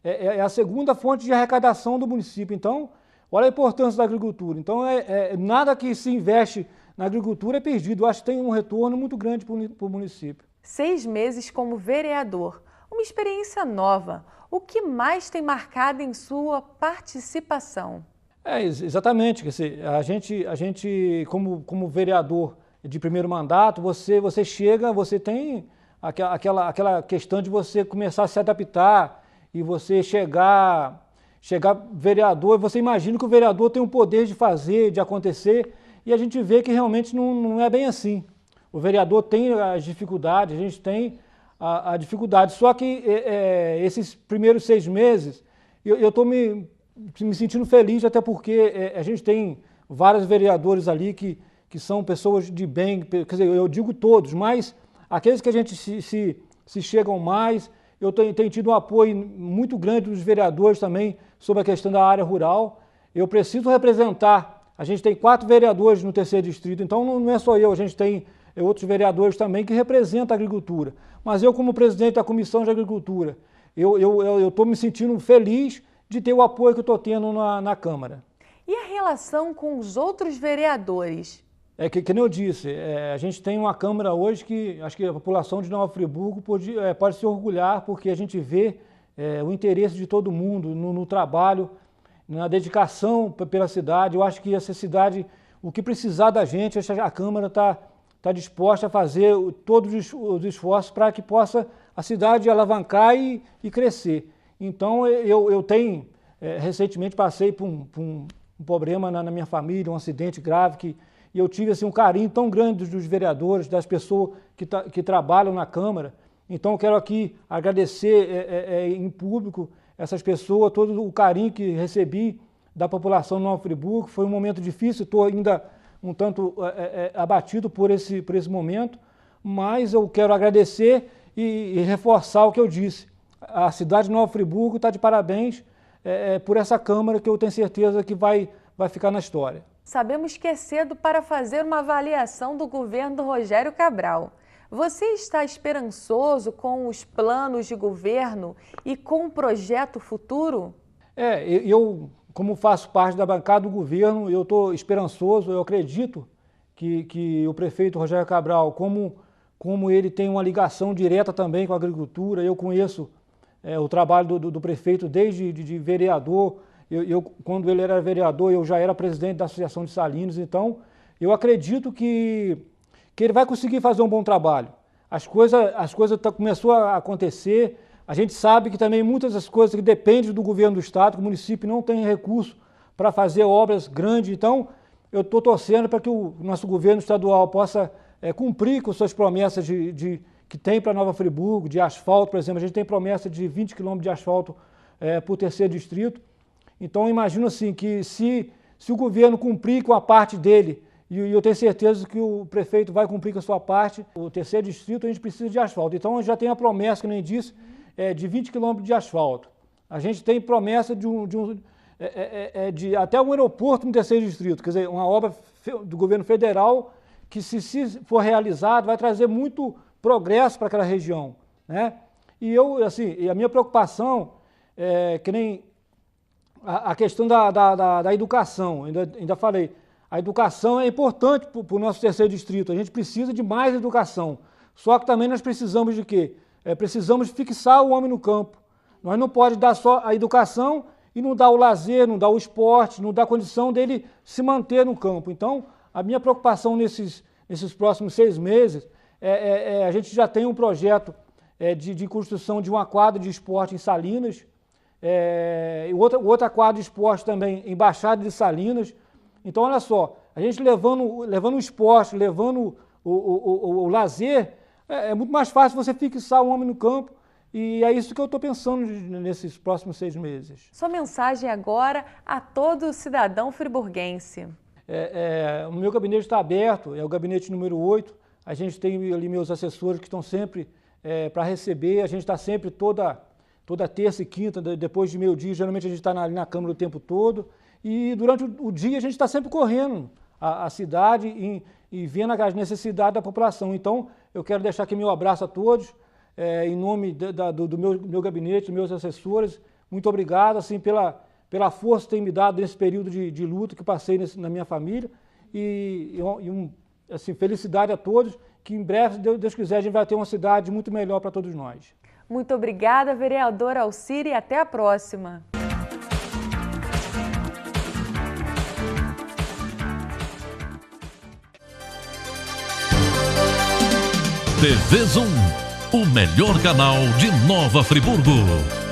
é a segunda fonte de arrecadação do município. Então, olha a importância da agricultura. Então, nada que se investe na agricultura é perdido. Eu acho que tem um retorno muito grande para o município. 6 meses como vereador, uma experiência nova. O que mais tem marcado em sua participação? Exatamente. Quer dizer, a gente como vereador de primeiro mandato, você chega, você tem aquela questão de você começar a se adaptar e você chegar vereador, e você imagina que o vereador tem o poder de fazer, de acontecer, e a gente vê que realmente não é bem assim. O vereador tem as dificuldades, a gente tem a dificuldade, só que esses primeiros 6 meses eu estou me sentindo feliz, até porque a gente tem vários vereadores ali que são pessoas de bem, quer dizer, eu digo todos, mas aqueles que a gente se chegam mais, eu tenho tido um apoio muito grande dos vereadores também sobre a questão da área rural. Eu preciso representar, a gente tem 4 vereadores no terceiro distrito, então não é só eu, a gente tem outros vereadores também que representam a agricultura. Mas eu, como presidente da Comissão de Agricultura, eu estou me sentindo feliz de ter o apoio que eu estou tendo na Câmara. E a relação com os outros vereadores? Que nem eu disse, a gente tem uma Câmara hoje que acho que a população de Nova Friburgo pode se orgulhar, porque a gente vê o interesse de todo mundo no trabalho, na dedicação pela cidade. Eu acho que essa cidade, o que precisar da gente, a Câmara está disposta a fazer todos os esforços para que possa a cidade alavancar e crescer. Então, eu tenho, recentemente passei por um problema na minha família, um acidente grave, e eu tive assim, um carinho tão grande dos vereadores, das pessoas que trabalham na Câmara. Então, eu quero aqui agradecer em público essas pessoas, todo o carinho que recebi da população de Nova Friburgo. Foi um momento difícil, estou ainda um tanto abatido por esse momento, mas eu quero agradecer e reforçar o que eu disse. A cidade de Nova Friburgo está de parabéns por essa Câmara, que eu tenho certeza que vai ficar na história. Sabemos que é cedo para fazer uma avaliação do governo do Rogério Cabral. Você está esperançoso com os planos de governo e com o projeto futuro? Eu, como faço parte da bancada do governo, eu estou esperançoso. Eu acredito que o prefeito Rogério Cabral, como ele tem uma ligação direta também com a agricultura, eu conheço o trabalho do prefeito desde de vereador. Quando ele era vereador, eu já era presidente da Associação de Salinos, então eu acredito que ele vai conseguir fazer um bom trabalho. As coisas começou a acontecer, a gente sabe que também muitas das coisas que dependem do governo do estado, que o município não tem recurso para fazer obras grandes, então eu estou torcendo para que o nosso governo estadual possa cumprir com suas promessas que tem para Nova Friburgo, de asfalto, por exemplo. A gente tem promessa de 20 quilômetros de asfalto por terceiro distrito. Então, eu imagino assim, que se o governo cumprir com a parte dele, e eu tenho certeza que o prefeito vai cumprir com a sua parte, o terceiro distrito a gente precisa de asfalto. Então, já tem a promessa, que nem disse, de 20 quilômetros de asfalto. A gente tem promessa de até um aeroporto no terceiro distrito, quer dizer, uma obra do governo federal que, se for realizado, vai trazer muito progresso para aquela região, né? E a minha preocupação que nem a questão da educação, ainda falei, a educação é importante para o nosso terceiro distrito, a gente precisa de mais educação, só que também nós precisamos de quê? Precisamos fixar o homem no campo. Nós não podemos dar só a educação e não dar o lazer, não dar o esporte, não dar a condição dele se manter no campo. Então, a minha preocupação nesses próximos 6 meses a gente já tem um projeto de construção de uma quadra de esporte em Salinas, outra quadra de esporte também em Baixada de Salinas. Então, olha só, a gente levando o esporte, levando o lazer, é muito mais fácil você fixar o homem no campo, e é isso que eu estou pensando nesses próximos 6 meses. Sua mensagem agora a todo cidadão friburguense. O meu gabinete está aberto, é o gabinete número 8, a gente tem ali meus assessores que estão sempre para receber, a gente está sempre toda terça e quinta, depois de meio-dia, geralmente a gente está ali na Câmara o tempo todo, e durante o dia a gente está sempre correndo a cidade e vendo as necessidades da população. Então, eu quero deixar aqui meu abraço a todos, em nome do meu gabinete, dos meus assessores. Muito obrigado assim, pela força que tem me dado nesse período de luta que passei na minha família. Assim, felicidade a todos, que em breve, se Deus quiser, a gente vai ter uma cidade muito melhor para todos nós. Muito obrigada, vereadora Alcírio, e até a próxima. TV Zoom, o melhor canal de Nova Friburgo.